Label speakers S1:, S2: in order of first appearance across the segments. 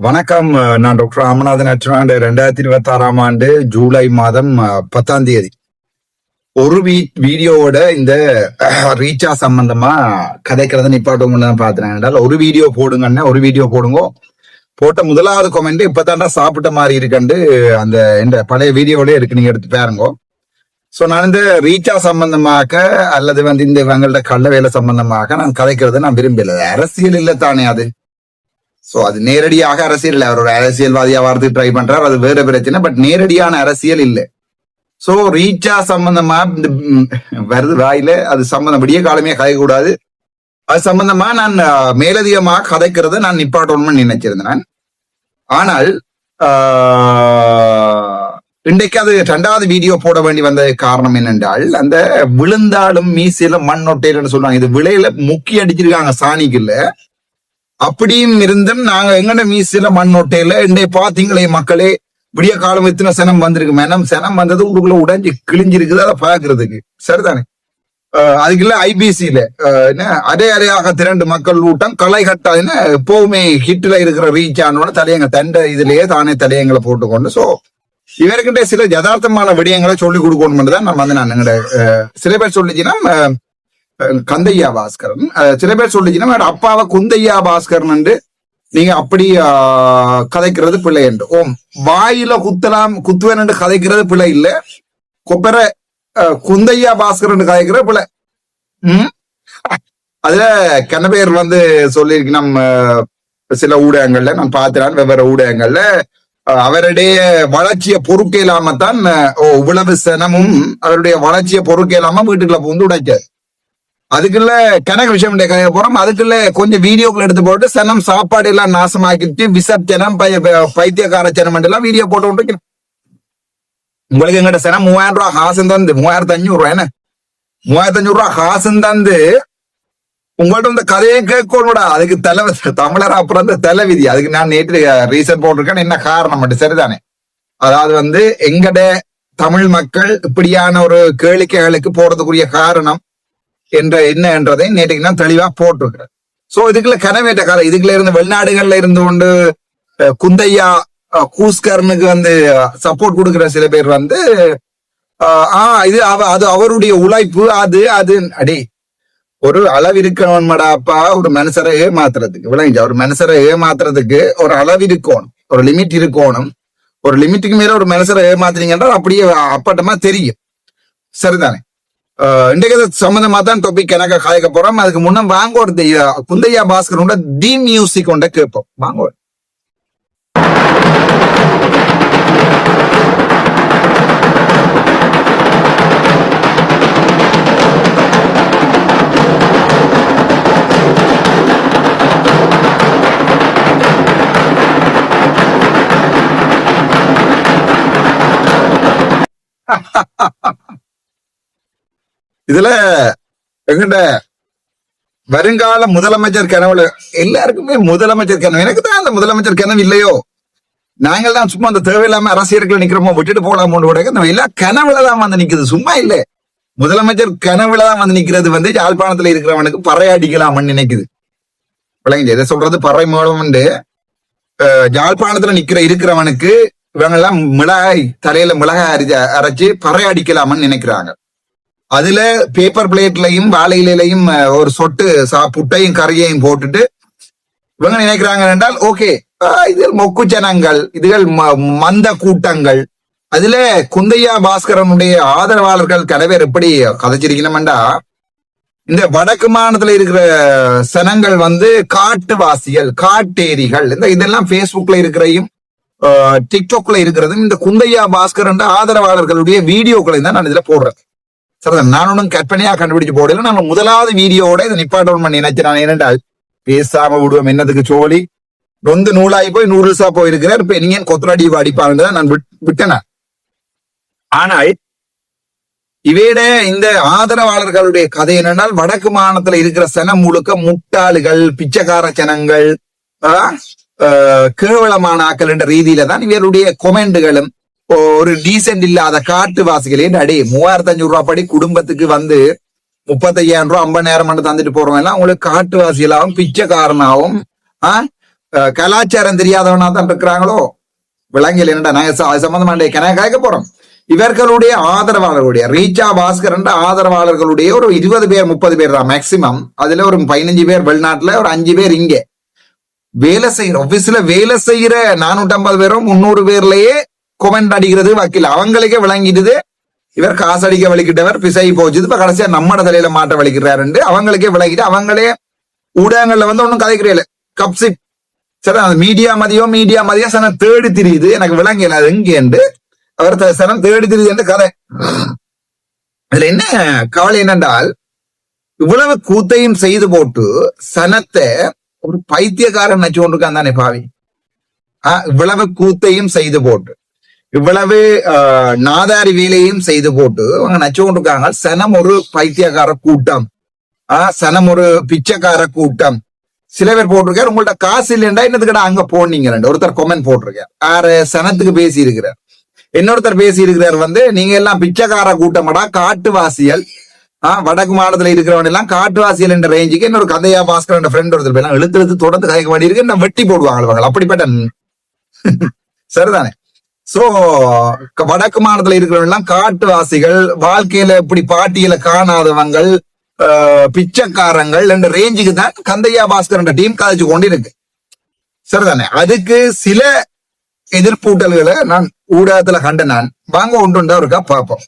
S1: வணக்கம். நான் டாக்டர் ராமநாதன் அச்சுராண்டு. 2026ஆம் ஆண்டு ஜூலை மாதம் 10ஆம் தேதி ஒரு வீடியோவோட இந்த ரீச்சா சம்பந்தமா கதைக்கிறத நிப்பாட்டுங்க தான் பாத்துறேன். என்றால் ஒரு வீடியோ போடுங்கன்னு ஒரு வீடியோ போடுங்க. போட்ட முதலாவது கமெண்ட் இப்பதான்டா சாப்பிட்ட மாதிரி இருக்குண்டு அந்த இந்த பழைய வீடியோவிலே இருக்கு, நீங்க எடுத்து பாருங்க. சோ நான் இந்த ரீச்சா சம்பந்தமாக அல்லது இந்த இவங்களோட கள்ள வேலை சம்பந்தமாக நான் கதைக்கிறத நான் விரும்பல. அரசியல் இல்ல தானே அது. சோ அது நேரடியாக அரசியல் இல்ல. அவர் ஒரு அரசியல்வாதியா வரதுக்கு ட்ரை பண்றாரு, அது வேற பிரச்சனை. பட் நேரடியான அரசியல் இல்லை. சோ ரீச்சா சம்பந்தமா இந்த வருது வாயில, அது சம்பந்தம் விடிய காலமே கதைக்கூடாது. அது சம்பந்தமா நான் மேலதிகமாக கதைக்கிறத நான் நிப்பாட்டணும்னு நினைச்சிருந்தேன். ஆனால் இன்றைக்கு அது 2வது வீடியோ போட வேண்டி வந்த காரணம் என்னென்றால், அந்த விழுந்தாலும் மீசையில மண் ஒட்டையிலன்னு சொல்றாங்க. இது விளையில முக்கி அடிச்சிருக்காங்க சாணிக்குள்ள. அப்படியும் இருந்தும் நாங்க எங்கட மீசில மண் ஒட்டையில இன்றைய பாத்தீங்களே மக்களே, விடிய காலம் எத்தனை சனம் வந்திருக்கு. சனம் வந்தது உங்களுக்குள்ள உடைஞ்சு கிழிஞ்சிருக்குது. அதை பாக்குறதுக்கு சரிதானே. அதுக்குள்ள ஐபிசியில அரை அறையாக திரண்டு மக்கள் கூட்டம் களை கட்டாதுன்னு எப்பவுமே ஹிட்ல இருக்கிற ரீச் ஆனோட தலையங்க தண்டை இதுலயே தானே தலையங்களை போட்டுக்கொண்டு. சோ இவர்கிட்ட சில யதார்த்தமான விடயங்களை சொல்லி கொடுக்கணும் தான் நான் எங்கட சில பேர் சொல்லிச்சுன்னா கந்தையா பாஸ்கரன், சில பேர் சொல்லிச்சுன்னா அப்பாவை குந்தையா பாஸ்கரன் என்று நீங்க அப்படி கதைக்கிறது பிள்ளை என்று. வாயில குத்துவேன் என்று கதைக்கிறது பிள்ளை இல்ல, கொப்பர குந்தையா பாஸ்கரன் கதைக்கிற பிள்ளை. அதுல கண்ணபேர் சொல்லியிருக்கு நம்ம சில ஊடகங்கள்ல நான் பார்த்தினான். வெவ்வேறு ஊடகங்கள்ல அவருடைய வளர்ச்சியை பொறுக்க இல்லாமத்தான் இவ்வளவு சனமும் அவருடைய வளர்ச்சியை பொறுக்க இல்லாம வீட்டுக்குள்ள புகுந்து உடைச்சார். அதுக்குள்ள கணக்கு விஷயம் கதைய போறோம். அதுக்குள்ள கொஞ்சம் வீடியோக்கள் எடுத்து போட்டு சனம் சாப்பாடு எல்லாம் நாசமாக்கிட்டு விசர்ஜனம் பைத்தியக்கார சனம் எல்லாம் வீடியோ போட்டு விட்டுருக்கணும். உங்களுக்கு எங்கிட்ட சனம் 3000 ரூபாய் காசும் தந்து 3500 ரூபாய் என்ன 3500 ரூபாய் காசும் தந்து உங்கள்ட்ட இந்த கதையை கேட்கணும்டா. அதுக்கு தமிழர் அப்புறம் தலை விதி. அதுக்கு நான் நேற்று ரீசன் போட்டிருக்கேன். என்ன காரணம் மட்டும் சரிதானே. அதாவது எங்கட தமிழ் மக்கள் இப்படியான ஒரு கேளிக்கைகளுக்கு போறதுக்குரிய காரணம் என்ன என்றதை நேற்றுக்கு நான் தெளிவா போட்டிருக்கிறேன். சோ இதுக்குள்ள கனவேட்ட காலம் இதுக்குள்ள இருந்து வெளிநாடுகள்ல இருந்து கொண்டு குந்தையா கூஸ்கர்னுக்கு சப்போர்ட் கொடுக்கிற சில பேர் இது அது அவருடைய உழைப்பு. அது அடி ஒரு அளவு இருக்கணும்டாப்பா. ஒரு மனுஷரை ஏமாத்துறதுக்கு விளங்கிச்சா, ஒரு மனுஷரை ஏமாத்துறதுக்கு ஒரு அளவு இருக்கணும், ஒரு லிமிட் இருக்கணும். ஒரு லிமிட்டுக்கு மேல ஒரு மனுஷரை ஏமாத்துறீங்கன்றால் அப்படியே அப்பட்டமா தெரியும் சரிதானே. இன்றைக்கு சம்பந்தமா தான் டாபிக் எனக்கு காய்க்க போறோம். அதுக்கு முன்ன வாங்க ஒரு குந்தையா பாஸ்கரோட தி மியூசிக் ஒன்றை கேட்போம். வாங்க. இதுல எங்கிட்ட வருங்கால முதலமைச்சர் கனவுல எல்லாருக்குமே முதலமைச்சர் கனவு. எனக்கு தான் அந்த முதலமைச்சர் கனவு இல்லையோ. நாங்கள் தான் சும்மா அந்த தேவையில்லாம அரசியலுக்குள்ள நிக்கிறோமோ, விட்டுட்டு போலாமோன்னு எல்லாம் கனவுலதான் நிக்குது, சும்மா இல்ல. முதலமைச்சர் கனவுலதான் நிக்கிறது யாழ்ப்பாணத்துல இருக்கிறவனுக்கு பறை அடிக்கலாம்னு நினைக்குது. விளங்க இதை சொல்றது பறை மூலம் யாழ்ப்பாணத்துல இருக்கிறவனுக்கு இவங்க எல்லாம் மிளகாய் தலையில மிளகாய் அரைச்சு பறை அடிக்கலாம்னு நினைக்கிறாங்க. அதுல பேப்பர் பிளேட்லையும் வாழை இலையிலையும் ஒரு சொட்டு புட்டையும் கறியையும் போட்டுட்டு இவங்க நினைக்கிறாங்க என்றால் ஓகே, இதுகள் மொக்கு ஜனங்கள், இதுகள் மந்த கூட்டங்கள். அதுல குந்தையா பாஸ்கரனுடைய ஆதரவாளர்கள் கனவேர் எப்படி கதைச்சிருக்கணும்டா, இந்த வடக்கு மாநிலத்துல இருக்கிற சனங்கள் காட்டுவாசிகள், காட்டேரிகள், இதெல்லாம் பேஸ்புக்ல இருக்கிறையும் டிக்டாக்ல இருக்கிறதும் இந்த குந்தையா பாஸ்கரன் ஆதரவாளர்களுடைய வீடியோக்களை தான் நான் இதுல போடுறேன். சரி, நான் ஒன்னும் கற்பனையா கண்டுபிடிச்சு போடல. நான் முதலாவது வீடியோட இதை நிப்பாட்டணும் நினைச்சு நான் என்னென்றால் பேசாம விடுவோம் என்னதுக்கு சோழி நொந்து நூலாகி போய் நூறுசா போயிருக்கிறார். இப்ப நீங்க கொத்தரடி அடிப்பாங்க நான் விட்டேன். ஆனால் இவையிட இந்த ஆதரவாளர்களுடைய கதை என்னென்னால், வடக்கு மாநிலத்துல இருக்கிற சனம் முழுக்க முட்டாளுகள், பிச்சைக்கார சனங்கள், கேவலமான ஆக்கள் என்ற ரீதியில தான் இவருடைய கொமெண்டுகளும் ஒரு டீசென்ட் இல்லாத காட்டுவாசிகளே. அடி 3500 ரூபாய் படி குடும்பத்துக்கு 35,000 ரூபாய் 50,000 தந்துட்டு போறவங்க எல்லாம் உங்களுக்கு காட்டுவாசிகளாகவும் பிச்சைக்காரனாகவும் கலாச்சாரம் தெரியாதவனா தான் இருக்கிறாங்களோ விளங்கியில். என்னடா நாங்க அது சம்பந்தமா கேட்க போறோம். இவர்களுடைய ஆதரவாளர்களுடைய ரீச்சா பாஸ்கர் என்ற ஆதரவாளர்களுடைய ஒரு 20 பேர் 30 பேர் தான் மேக்சிமம். அதுல ஒரு 15 பேர் வெளிநாட்டுல, ஒரு 5 பேர் இங்க வேலை செய்யற ஆபீஸ்ல வேலை செய்யற 450 பேரும் 300 பேர்லயே கொமெண்ட் அடிக்கிறது வக்கீல் அவங்களுக்கே விளங்கிடுது. இவர் காசடிக்க வலிக்கிட்டவர் பிசை போச்சுது, இப்ப கடைசியா நம்மட தலையில மாட்ட வலிக்கிறாரு அவங்களுக்கே விளங்கிட்டு அவங்களே ஊடகங்கள்ல வந்து ஒன்னும் கதைக்கிறீங்கள கப்சிப் சரி. அந்த மீடியா மதியம் சனம் தேடி திரியுது, எனக்கு விளங்கல அது எங்கேண்டு அவர் சனம் தேடி திரியுது என்று கதை. இதுல என்ன கவலை என்னென்றால் இவ்வளவு கூத்தையும் செய்து போட்டு சனத்தை ஒரு பைத்தியக்காரன் நச்சு கொண்டிருக்கான் தானே பாவி. இவ்வளவு கூத்தையும் செய்து போட்டு இவ்வளவு நாதாரி வேலையும் செய்து போட்டு அவங்க நச்சு கொண்டிருக்காங்க. சனம் ஒரு பைத்தியக்கார கூட்டம், சனம் ஒரு பிச்சைக்கார கூட்டம். சில பேர் போட்டிருக்காரு உங்கள்ட்ட காசு இல்லைண்டா என்னதுக்கடா அங்க போனீங்க. ஒருத்தர் கொமெண்ட் போட்டிருக்கார், 6 சனத்துக்கு பேசி இருக்கிறார். இன்னொருத்தர் பேசி இருக்கிறார் வந்து நீங்க எல்லாம் பிச்சைக்கார கூட்டமாடா, காட்டுவாசியல். வடக்கு மாநிலத்துல இருக்கிறவன் எல்லாம் காட்டுவாசியல் என்ற ரேஞ்சுக்கு இன்னொரு கதையா பாஸ்கர் என்ற ஃப்ரெண்ட் ஒருத்தர் எல்லாம் எழுத்து தொடர்ந்து கதைக்க வேண்டி இருக்கு. என்ன வெட்டி போடுவாங்க அப்படிப்பட்ட சரிதானே. சோ வடக்கு மாநிலத்துல இருக்கிறவங்க எல்லாம் காட்டுவாசிகள், வாழ்க்கையில இப்படி பாட்டியல காணாதவங்கள், பிச்சைக்காரங்கள் என்ற ரேஞ்சுக்கு தான் கந்தையா பாஸ்கர் என்ற டீம் கதைச்சு கொண்டு இருக்கு. சரிதானே. அதுக்கு சில எதிர்ப்பூட்டல்களை நான் ஊடகத்துல கண்ட நான் வாங்க ஒன்று இருக்கா பாப்போம்.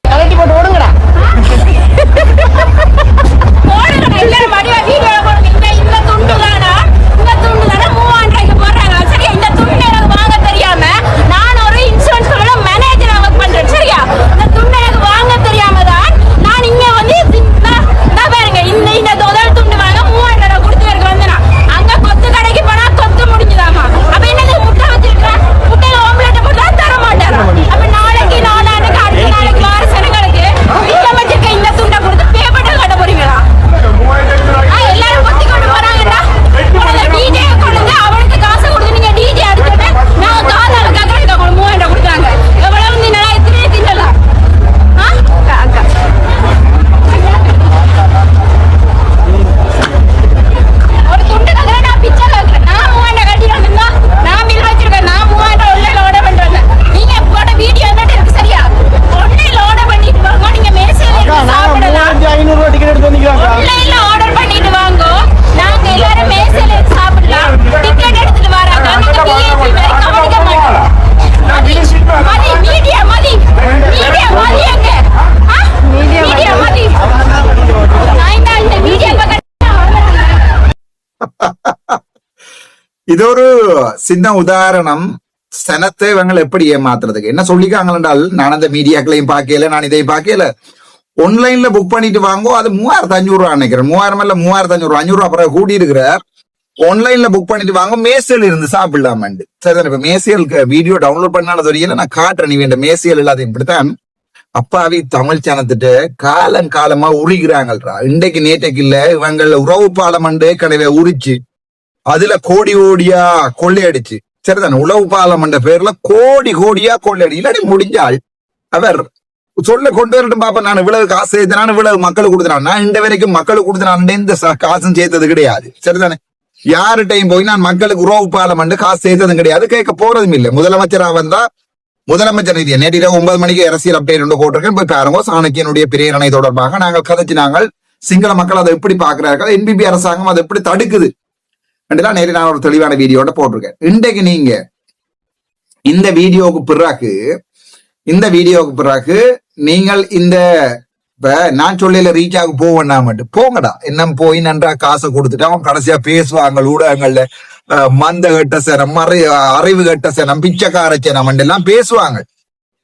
S1: இது ஒரு சின்ன உதாரணம். சனத்தை இவங்க எப்படி ஏமாத்துறதுக்கு என்ன சொல்லிக்காங்க என்றால், நான் அந்த மீடியாக்களையும் பார்க்கல, நான் இதை பார்க்கல. ஆன்லைன்ல புக் பண்ணிட்டு வாங்கோ, அது 3500 ரூபா நினைக்கிறேன். 3000 இல்ல 3500, 500 ரூபா பிறகு கூடி இருக்கிறார். ஆன்லைன்ல புக் பண்ணிட்டு வாங்க, மேசியல் இருந்து சாப்பிடலாமண்டு. சரிதான். இப்ப மேசியலுக்கு வீடியோ டவுன்லோட் பண்ணாலும் தெரியல, நான் காட்டுறேன். நீ வேண்ட மேசியல் இல்லாத இப்படித்தான் அப்பாவி தமிழ் சனத்துட்டு காலமா உரிக்கிறாங்கள்ரா. இன்றைக்கு நேற்றைக்கு இல்ல, இவங்கள உறவு பாலமண்டு கனவே உரிச்சு அதுல கோடியா கொள்ளையடிச்சு. சரிதானே. உளவு பாலம் என்ற பேர்ல கோடியா கொள்ளையடி. இல்லாடி முடிஞ்சால் அவர் சொல்ல கொண்டு வரட்டும் பாப்பா, நான் இவ்வளவு காசு சேர்த்தனான், இவ்வளவு மக்களுக்கு கொடுத்தனான். நான் இந்த வரைக்கும் மக்களுக்கு கொடுத்தனான் இந்த காசும் சேர்த்தது கிடையாது. சரிதானே. யார்கிட்டையும் போய் நான் மக்களுக்கு உறவு பாலம் என்று காசு சேர்த்ததும் கிடையாது, கேட்க போறதும் இல்லை. முதலமைச்சரா வந்தா முதலமைச்சர் நிதியை நேற்று 9 மணிக்கு அரசியல் அப்டேட் ஒன்று போட்டிருக்கேன், போய் பாருங்க. சாணக்கியனுடைய பிரேரணை தொடர்பாக நாங்கள் கதைச்சினாங்கள். சிங்கள மக்கள் அதை எப்படி பாக்குறார்கள், என்பிபி அரசாங்கம் அதை எப்படி தடுக்குது என்றுதான் நேற்று நான் ஒரு தெளிவான வீடியோட போட்டிருக்கேன். இன்றைக்கு நீங்க இந்த வீடியோவுக்கு பிறகு நீங்கள் இந்த நான் சொல்லல ரீச்சாக போவேன்னா மட்டும் போங்கடா. என்ன போய் நன்றா காசை கொடுத்துட்டு அவன் கடைசியா பேசுவாங்க ஊடகங்கள்ல, மந்த கட்ட சனம், அறிவு கட்ட சனம், பிச்சைக்கார சனம் எல்லாம் பேசுவாங்க.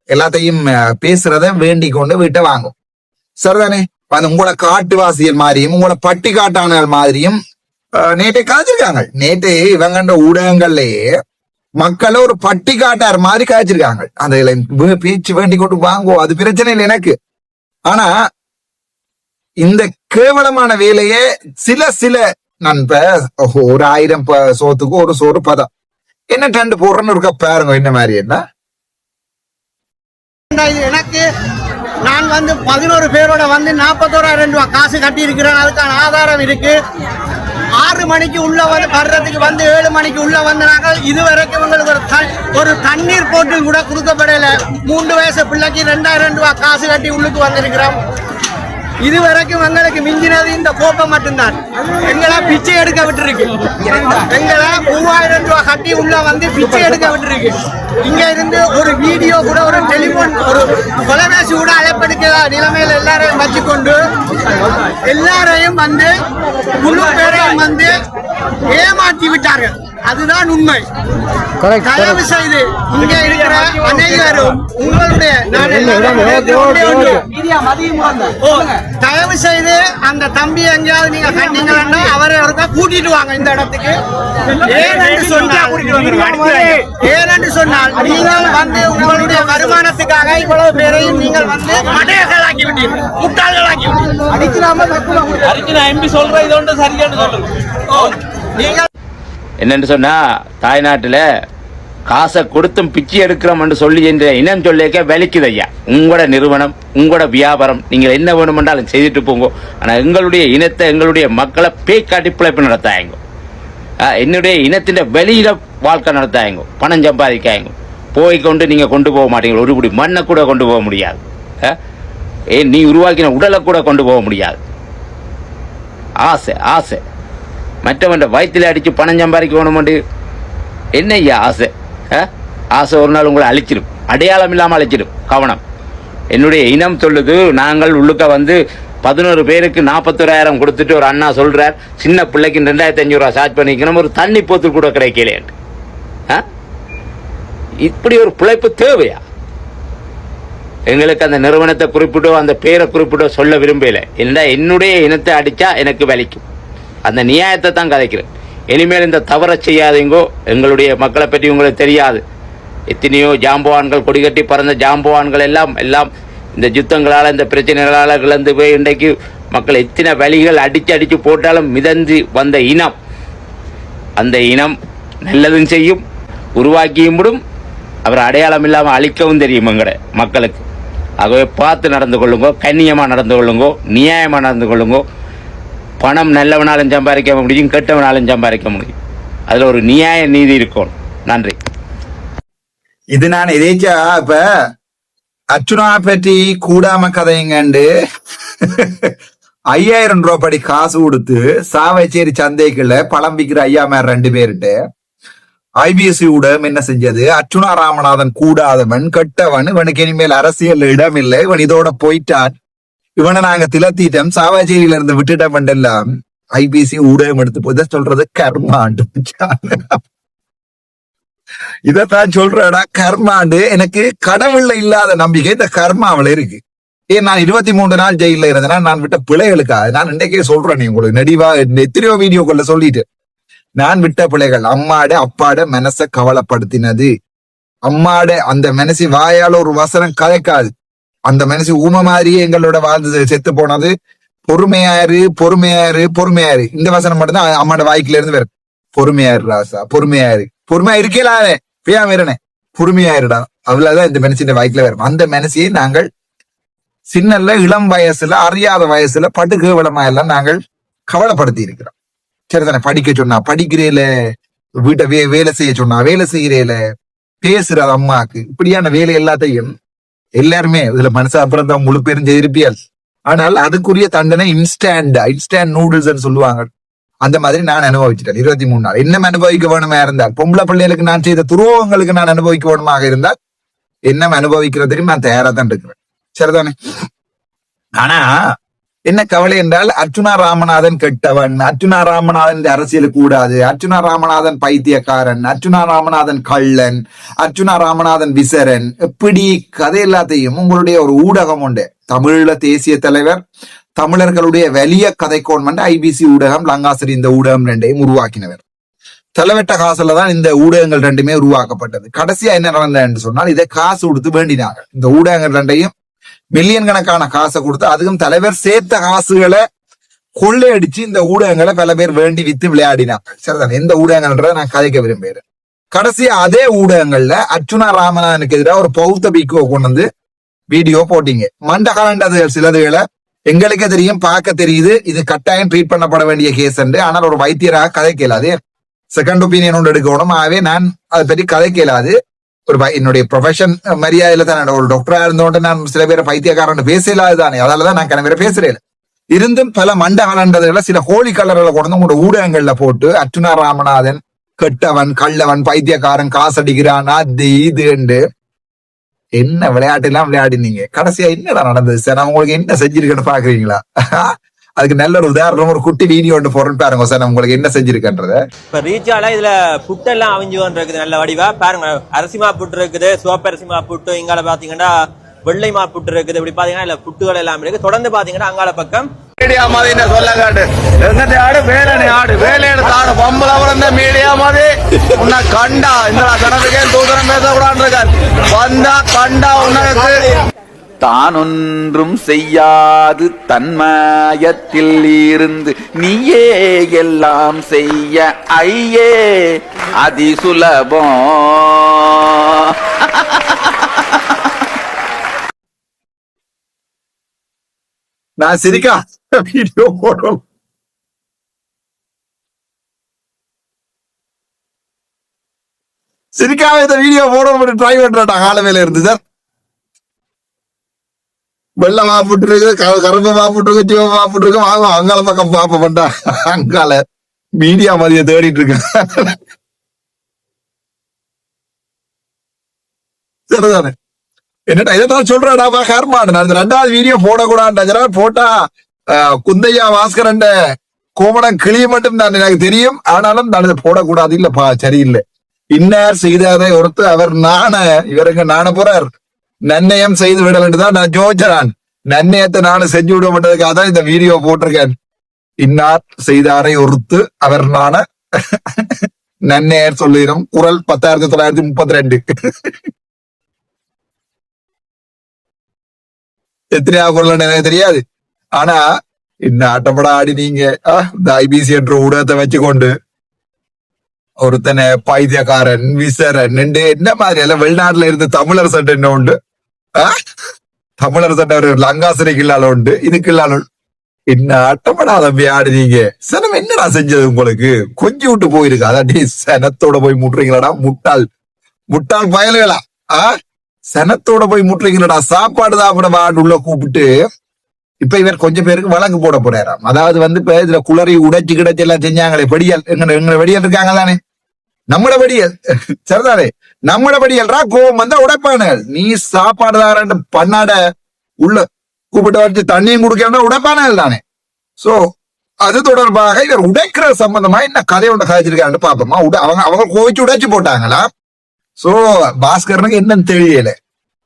S1: எல்லாத்தையும் பேசுறத வேண்டிக் கொண்டு வீட்டை வாங்கும். சரிதானே. உங்களை காட்டுவாசியல் மாதிரியும் உங்களை பட்டி காட்டானல் மாதிரியும் நேற்றை காய்ச்சிருக்காங்க. நேற்று இவங்க ஊடகங்கள்லயே மக்களை ஒரு பட்டி காட்டார் மாதிரி காய்ச்சிருக்காங்க. அதுல பேச்சு வேண்டி கொண்டு வாங்குவோம், அது பிரச்சனை இல்லை எனக்கு. ஆனா இந்த கேவலமான வேலையே சில நான் ஒரு 1000 சோத்துக்கு ஒரு சோறு பதம் என்ன டண்டு போடுறேன்னு இருக்க பாருங்க. என்ன மாதிரி என்ன
S2: எனக்கு நான் 11 பேரோட 41,000 ரூபாய் காசு கட்டி இருக்கிறேன். அதுக்கான ஆதாரம் இருக்கு. 6 மணிக்கு உள்ள வர்றதுக்கு 7 மணிக்கு உள்ள வந்தாங்க. இதுவரைக்கும் உங்களுக்கு ஒரு தண்ணீர் போட்டு கூட கொடுக்கப்படல. 3 வயசு பிள்ளைக்கு 2000 ரூபாய் காசு கட்டி உள்ளுக்கு வந்திருக்கிறோம். இதுவரைக்கும் எங்களுக்கு மிஞ்சினது இந்த கோப்பம் மட்டும்தான். எங்களை பிச்சை எடுக்க விட்டுருக்கு. எங்களை 3000 ரூபாய் கட்டி உள்ள வந்து பிச்சை எடுக்க விட்டுருக்கு. இங்க இருந்து ஒரு வீடியோ கூட, ஒரு டெலிபோன், ஒரு தொலைபேசி கூட அழைப்பெடுக்க நிலைமையில எல்லாரையும் வச்சுக்கொண்டு எல்லாரையும் வந்து முழு பேரையும் வந்து ஏமாற்றி விட்டார்கள். அதுதான் உண்மை. தயவு செய்து இங்க இருக்கிற அனைவரும் உங்களுடைய தயவு செய்து அந்த தம்பி எங்கேயாவது நீங்க கண்டீங்கன்னா அவரை ஒருக்கா கூட்டிட்டு வாங்க இந்த இடத்துக்கு. ஏனென்று சொன்னால் நீங்கள் வந்து உங்களுடைய வருமானத்துக்காக இவ்வளவு பேரையும் நீங்கள் வந்து மடையர்களாக்கி விட்டீர்கள், முட்டாள்களாக்கி விட்டீர்கள்.
S3: என்னன்னு சொன்னா, தாய்நாட்டுல காசை கொடுத்தும் பிச்சை எடுக்கிறோம் சொல்லி என்ற இனம் சொல்லிக்க வலிக்குது ஐயா. உங்களோட நிறுவனம், உங்களோட வியாபாரம், நீங்கள் என்ன வேணுமென்றாலும் செய்துட்டு போங்க. ஆனா எங்களுடைய இனத்தை, எங்களுடைய மக்களை பேய்காட்டி பிழைப்பு நடத்தாயங்க. என்னுடைய இனத்தின் வெளியில வாழ்க்கை நடத்தாயங்க. பணம் சம்பாதிக்காயங்க. போய்கொண்டு நீங்க கொண்டு போக மாட்டீங்க. ஒரு குடி மண்ணை கூட கொண்டு போக முடியாது. நீ உருவாக்கின உடலை கூட கொண்டு போக முடியாது. ஆசை ஆசை மற்றவன் வயிற்றில் அடித்து பணம் சம்பாதிக்க வேணுமெண்டு என்ன ஐயா ஆசை? ஆசை ஒரு நாள் உங்களை அழிச்சிடும், அடையாளம் இல்லாமல் அழிச்சிடும். கவனம். என்னுடைய இனம் சொல்லுது, நாங்கள் உள்ளுக்க வந்து 11 பேருக்கு 41,000 கொடுத்துட்டு ஒரு அண்ணா சொல்றார், சின்ன பிள்ளைக்கு 2500 ரூபா சார்ஜ் பண்ணிக்கணும், ஒரு தண்ணி போத்து கூட கிடைக்கல. இப்படி ஒரு பிழைப்பு தேவையா? எங்களுக்கு அந்த நிறுவனத்தை குறிப்பிட்டோ அந்த பேரை குறிப்பிட்டோ சொல்ல விரும்பல. என்னுடைய இனத்தை அடிச்சா எனக்கு வலிக்கும். அந்த நியாயத்தை தான் கதைக்கிறேன். இனிமேல் இந்த தவறை செய்யாதீங்கோ. எங்களுடைய மக்களை பற்றி உங்களுக்கு தெரியாது. எத்தனையோ ஜாம்பவான்கள், கொடிகட்டி பறந்த ஜாம்பவான்கள் எல்லாம் இந்த யுத்தங்களால், இந்த பிரச்சனைகளால் கிளந்து போய் இன்றைக்கு மக்கள் எத்தனை வழிகள் அடித்து போட்டாலும் மிதந்து வந்த இனம். அந்த இனம் நல்லதும் செய்யும், உருவாக்கியும் விடும், அவர் அடையாளம் இல்லாமல் அழிக்கவும் தெரியும் எங்கட மக்களுக்கு. ஆகவே பார்த்து நடந்து கொள்ளுங்கோ, கண்ணியமாக நடந்து கொள்ளுங்கோ, நியாயமாக நடந்து கொள்ளுங்கோ. பணம் நல்லவனாலும் சம்பாதிக்க முடியும், கெட்டவனாலும் சம்பாதிக்க முடியும். அதுல ஒரு நியாய நீதி இருக்கும். நன்றி.
S1: இது நான் எதேச்சா இப்ப அர்ச்சுனா பற்றி கூடாம கதைங்கண்டு 5000 ரூபாய் படி காசு கொடுத்து சாவச்சேரி சந்தைக்குள்ள பழம் விற்கிற ஐயாமார் 2 பேருட்டு ஐபிஎஸ்சி ஊடகம் என்ன செஞ்சது? அர்ச்சுனா ராமநாதன் கூடாதவன், கெட்டவன், இவனுக்கு இனிமேல் அரசியல் இடம் இல்லை, இவன் இதோட போயிட்டான், இவனை நாங்க திலத்திட்டோம், சாவாச்சேரியில இருந்து விட்டுட்டோம் எல்லாம் ஐபிசி ஊடகம் எடுத்து போய் சொல்றது கர்மாண்டு. இதத்தான் சொல்றடா கர்மாண்டு. எனக்கு கடவுள்ல இல்லாத நம்பிக்கை இந்த கர்மாவில இருக்கு. ஏன் நான் 23 நாள் ஜெயில இருந்தேன்னா நான் விட்ட பிழைகளுக்காக நான் இன்றைக்கே சொல்றேன். உங்களுக்கு நடிவா எத்தனையோ வீடியோக்குள்ள சொல்லிட்டு, நான் விட்ட பிழைகள் அம்மாட அப்பாட மனசை கவலைப்படுத்தினது. அம்மாட அந்த மனசு வாயால ஒரு வசனம் கதைக்காது. அந்த மனசு ஊமை மாதிரியே எங்களோட வாழ்ந்து செத்து போனது. பொறுமையாரு பொறுமையாரு பொறுமையாரு, இந்த வசனம் மட்டும்தான் அம்மாட வாய்க்குல இருந்து வரும். பொறுமையாரு ராசா, பொறுமையாரு, பொறுமையா இருக்கலானே பேயாம பொறுமையாருடா, அவ்வளவுதான் இந்த மனசின் வாய்க்குல வரும். அந்த மனசையை நாங்கள் சின்னல்ல இளம் வயசுல, அறியாத வயசுல படுகேவலமா எல்லாம் நாங்கள் கவலைப்படுத்தி இருக்கிறோம். சரிதானே? படிக்க சொன்னா படிக்கிறேல, வீட்டை வேலை செய்ய சொன்னா வேலை செய்யறேல, பேசுறது அம்மாக்கு, இப்படியான வேலை எல்லாத்தையும் எல்லாருமே இதுல மனசு அப்புறம் தான் முழு பேரும் செய்திருப்பியால். ஆனால் அதுக்குரிய தண்டனை இன்ஸ்டன்ட் நூடுல்ஸ் சொல்லுவாங்க. அந்த மாதிரி நான் அனுபவிச்சிட்டேன் 23 நாள். என்ன அனுபவிக்க வேணுமா இருந்தால், பொம்பளை பிள்ளைகளுக்கு நான் செய்த துரோகங்களுக்கு நான் அனுபவிக்க வேணுமாக இருந்தால் என்ன அனுபவிக்கிறதுக்கு நான் தயாரா தான் இருக்கிறேன். சரிதானே? ஆனா என்ன கவலை என்றால், அர்ச்சுனா ராமநாதன் கெட்டவன், அர்ச்சுனா ராமநாதன் அரசியல் கூடாது, அர்ச்சுனா ராமநாதன் பைத்தியக்காரன், அர்ச்சுனா ராமநாதன் கள்ளன், அர்ச்சுனா ராமநாதன் விசரன், இப்படி கதை எல்லாத்தையும் உங்களுடைய ஒரு ஊடகம் உண்டு. தமிழீழ தேசிய தலைவர், தமிழர்களுடைய வெளிய கதைக்கோன்மெண்ட் ஐபிசி ஊடகம், லங்காசிரி இந்த ஊடகம் 2ஐயும் உருவாக்கினவர். தலைவட்ட காசுல தான் இந்த ஊடகங்கள் 2மே உருவாக்கப்பட்டது. கடைசியா என்ன நடந்ததுன்னு சொன்னால், இதை காசு கொடுத்து வேண்டினாங்க. இந்த ஊடகங்கள் 2ஐயும் மில்லியன் கணக்கான காசை கொடுத்து, அதுக்கும் தலைவர் சேர்த்த காசுகளை கொள்ளையடிச்சு இந்த ஊடகங்களை பல பேர் வேண்டி வித்து விளையாடினாங்க. சரிதான்? எந்த ஊடகங்கள்ன்றத நான் கதைக்க விரும்புகிறேன். கடைசியா அதே ஊடகங்கள்ல அர்ச்சுனா ராமநாதனுக்கு எதிராக ஒரு பௌத்த பிக்குவை கொண்டு வந்து வீடியோ போட்டீங்க. மண்ட கலண்டது சிலதுகளை எங்களுக்கே தெரியும், பார்க்க தெரியுது, இது கட்டாயம் ட்ரீட் பண்ணப்பட வேண்டிய கேஸ் என்று. ஆனால் ஒரு வைத்தியராக கதை கேளாது, செகண்ட் ஒப்பீனியன் ஒன்று எடுக்கணும். ஆகவே நான் அதை பற்றி கதை கேளாது. என்னுடைய ப்ரொஃபஷன் மரியாதையில தான் ஒரு டாக்டரா இருந்தோண்டு நான் சில பேரை பைத்தியக்காரன் பேசலாது தானே, அதனாலதான் நான் கன பேரை பேசுறேன். இருந்தும் பல மண்டகலன்றதுல சில ஹோலி கலர்களை கொண்டு உங்களோட ஊடகங்கள்ல போட்டு அர்ச்சுனா ராமநாதன் கெட்டவன், கள்ளவன், பைத்தியக்காரன், காசடிக்கிறான், அது இது என்ன விளையாட்டு எல்லாம் விளையாடினீங்க. கடைசியா என்னடா நடந்தது சார்? நான் உங்களுக்கு என்ன செஞ்சிருக்கேன்னு பாக்குறீங்களா? அதுக்கு நல்ல ஒரு உதாரணம், ஒரு குட்டி வீடியோ ஒன்று போறேன்னு பாருங்க சார், நான் உங்களுக்கு என்ன செஞ்சிருக்கேன்றத.
S4: இப்ப ரீச்சால இதுல புட்டெல்லாம் அவிஞ்சு இருக்குது நல்ல வடிவா பாருங்க. அரிசிமா புட்டு இருக்குது, சிவப்பரிசிமா புட்டு, இங்கால பாத்தீங்கன்னா வெள்ளை மா புட்டு இருக்குது. இப்படி பாத்தீங்கன்னா இல்ல புட்டுகள் எல்லாம் இருக்கு. தொடர்ந்து பாத்தீங்கன்னா அங்கால பக்கம்
S5: மீடியா மாதிரி என்ன சொல்ல காட்டு எங்கிட்ட ஆடு வேலை ஆடு வேலையில தாடு பொம்பளை பிறந்த மீடியா மாதிரி உன்னை கண்டா இந்த சனத்துக்கே தூதரம் பேசக்கூடாது இருக்காரு. வந்தா கண்டா உனக்கு
S6: தான் ஒன்றும் செய்யாது தன்மயத்தில் இருந்து நீயே எல்லாம் செய்ய ஐயே அதிசுலபம்.
S1: நான் சிரிக்கா வீடியோ போடுறோம். சிரிக்காம இந்த வீடியோ போடணும் ட்ரை பண்றா காலவேல இருந்து சார். வெள்ள மாப்பிட்டு இருக்கு, கரும்பு மாப்பிட்டு இருக்கு, சிவ மாப்பிட்டு இருக்கு. வாங்க அங்கால பக்கம் பாப்ப பண்ணா அங்கால மீடியா மதிய தேடிட்டு இருக்கேன். சரிதானே? என்னடா இதான் சொல்றேன் கர்மாடு. நான் இந்த 2வது வீடியோ போடக்கூடாது போட்டா குந்தையா பாஸ்கரன் கோமடம் கிளிய மட்டும் தான் எனக்கு தெரியும். ஆனாலும் நான் இதை போடக்கூடாது. இல்லப்பா சரியில்லை. இன்னார் செய்தாரை ஒருத்து அவர் இவருங்க போறார். நன்னயம் செய்து விடலன்னு தான் நான் ஜோதிச்சான். நன்னயத்தை நானும் செஞ்சு விட மாட்டதுக்காக தான் இந்த வீடியோ போட்டிருக்கேன். இன்னார் செய்தாரை ஒருத்து அவர் நன்னயர் சொல்லிடும். குரல் 10,932. எத்தனையா குரல் எனக்கு தெரியாது. ஆனா இந்த ஆட்டப்பட ஆடி நீங்க இந்த ஐபிசி என்ற ஊடகத்தை வச்சுக்கொண்டு ஒருத்தனை பைத்தியக்காரன், விசரன் என்ன மாதிரி எல்லாம் வெளிநாட்டுல இருந்து தமிழர் சட்டை என்ன உண்டு, தமிழர் சட்டை ஒரு லங்காசிரிக்கு இல்லால உண்டு, இதுக்கு இல்லால என்ன ஆட்டப்படா தம்பி ஆடுனீங்க. சனம் என்னடா செஞ்சது உங்களுக்கு? கொஞ்சம் விட்டு போயிருக்கு. அதாட்டி சனத்தோட போய் முட்டுறீங்களாடா முட்டாள் பயல்களா. சனத்தோட போய் முட்டுறீங்களடா. சாப்பாடு சாப்பிட வாண்டு உள்ள கூப்பிட்டு இப்ப இவர் கொஞ்சம் பேருக்கு வழக்கு போட போறாராம். அதாவது இப்ப இதுல குளறி உடைச்சு கிடச்சி எல்லாம் செஞ்சாங்களே வெடியல், எங்க வெடியல் இருக்காங்க தானே, நம்மட வெடியல். சரிதானே? நம்மட வெடியல்ரா கோவம் வந்தா உடைப்பானுகள். நீ சாப்பாடு தாரண்டு பண்ணாட உள்ள கூப்பிட்டு வச்சு தண்ணியும் குடுக்கா உடைப்பானுகள் தானே. சோ அது தொடர்பாக இவர் உடைக்கிற சம்பந்தமா என்ன கதை ஒன்று கதைச்சிருக்கான்னு பாப்போமா. அவங்க கோவிச்சு உடைச்சு போட்டாங்களா. சோ பாஸ்கரனுக்கு என்னன்னு தெரியல.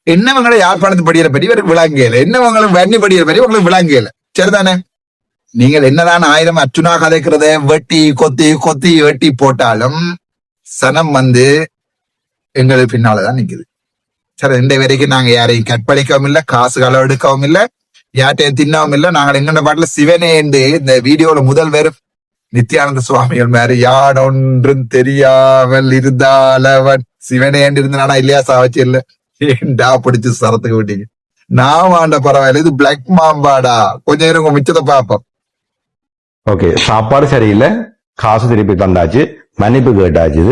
S1: என்னவங்களை யாழ்ப்பாணத்து படிக்கிற படி இவருக்கு விளங்கல, என்னவங்களும் வன்னி படிக்கிற படி உங்களுக்கு விளங்கல. சரிதானே? நீங்கள் என்னதான் 1000 அர்ச்சுனா கதைக்கிறத வெட்டி கொத்தி கொத்தி வெட்டி போட்டாலும் சனம் எங்களுக்கு பின்னாலதான் நிக்குது. சரி, இந்த வரைக்கும் நாங்க யாரையும் கற்பழிக்கவும் இல்லை, காசு களவு எடுக்கவும் இல்லை, யார்ட்டையும் தின்னவும் இல்லை. நாங்கள் எங்கண்ட பாட்டுல சிவனே இந்த வீடியோல முதல் வேறு நித்யானந்த சுவாமிகள் மாதிரி யாடொன்றும் தெரியாமல் இருந்தாலவன் சிவனே இருந்தானா இல்லையா சாவச்சு இல்ல ஏண்டா பிடிச்சு சரத்துக்கு விட்டீங்க. நான் வாண்ட பரவாயில்ல, இது பிளாக் மாம்பாடா. கொஞ்சம் நேரம் மிச்சத்தை பாப்போம்.
S7: ஓகே, சாப்பாடு சரியில்லை, காசு திருப்பி தந்தாச்சு, மன்னிப்பு கேட்டாச்சு.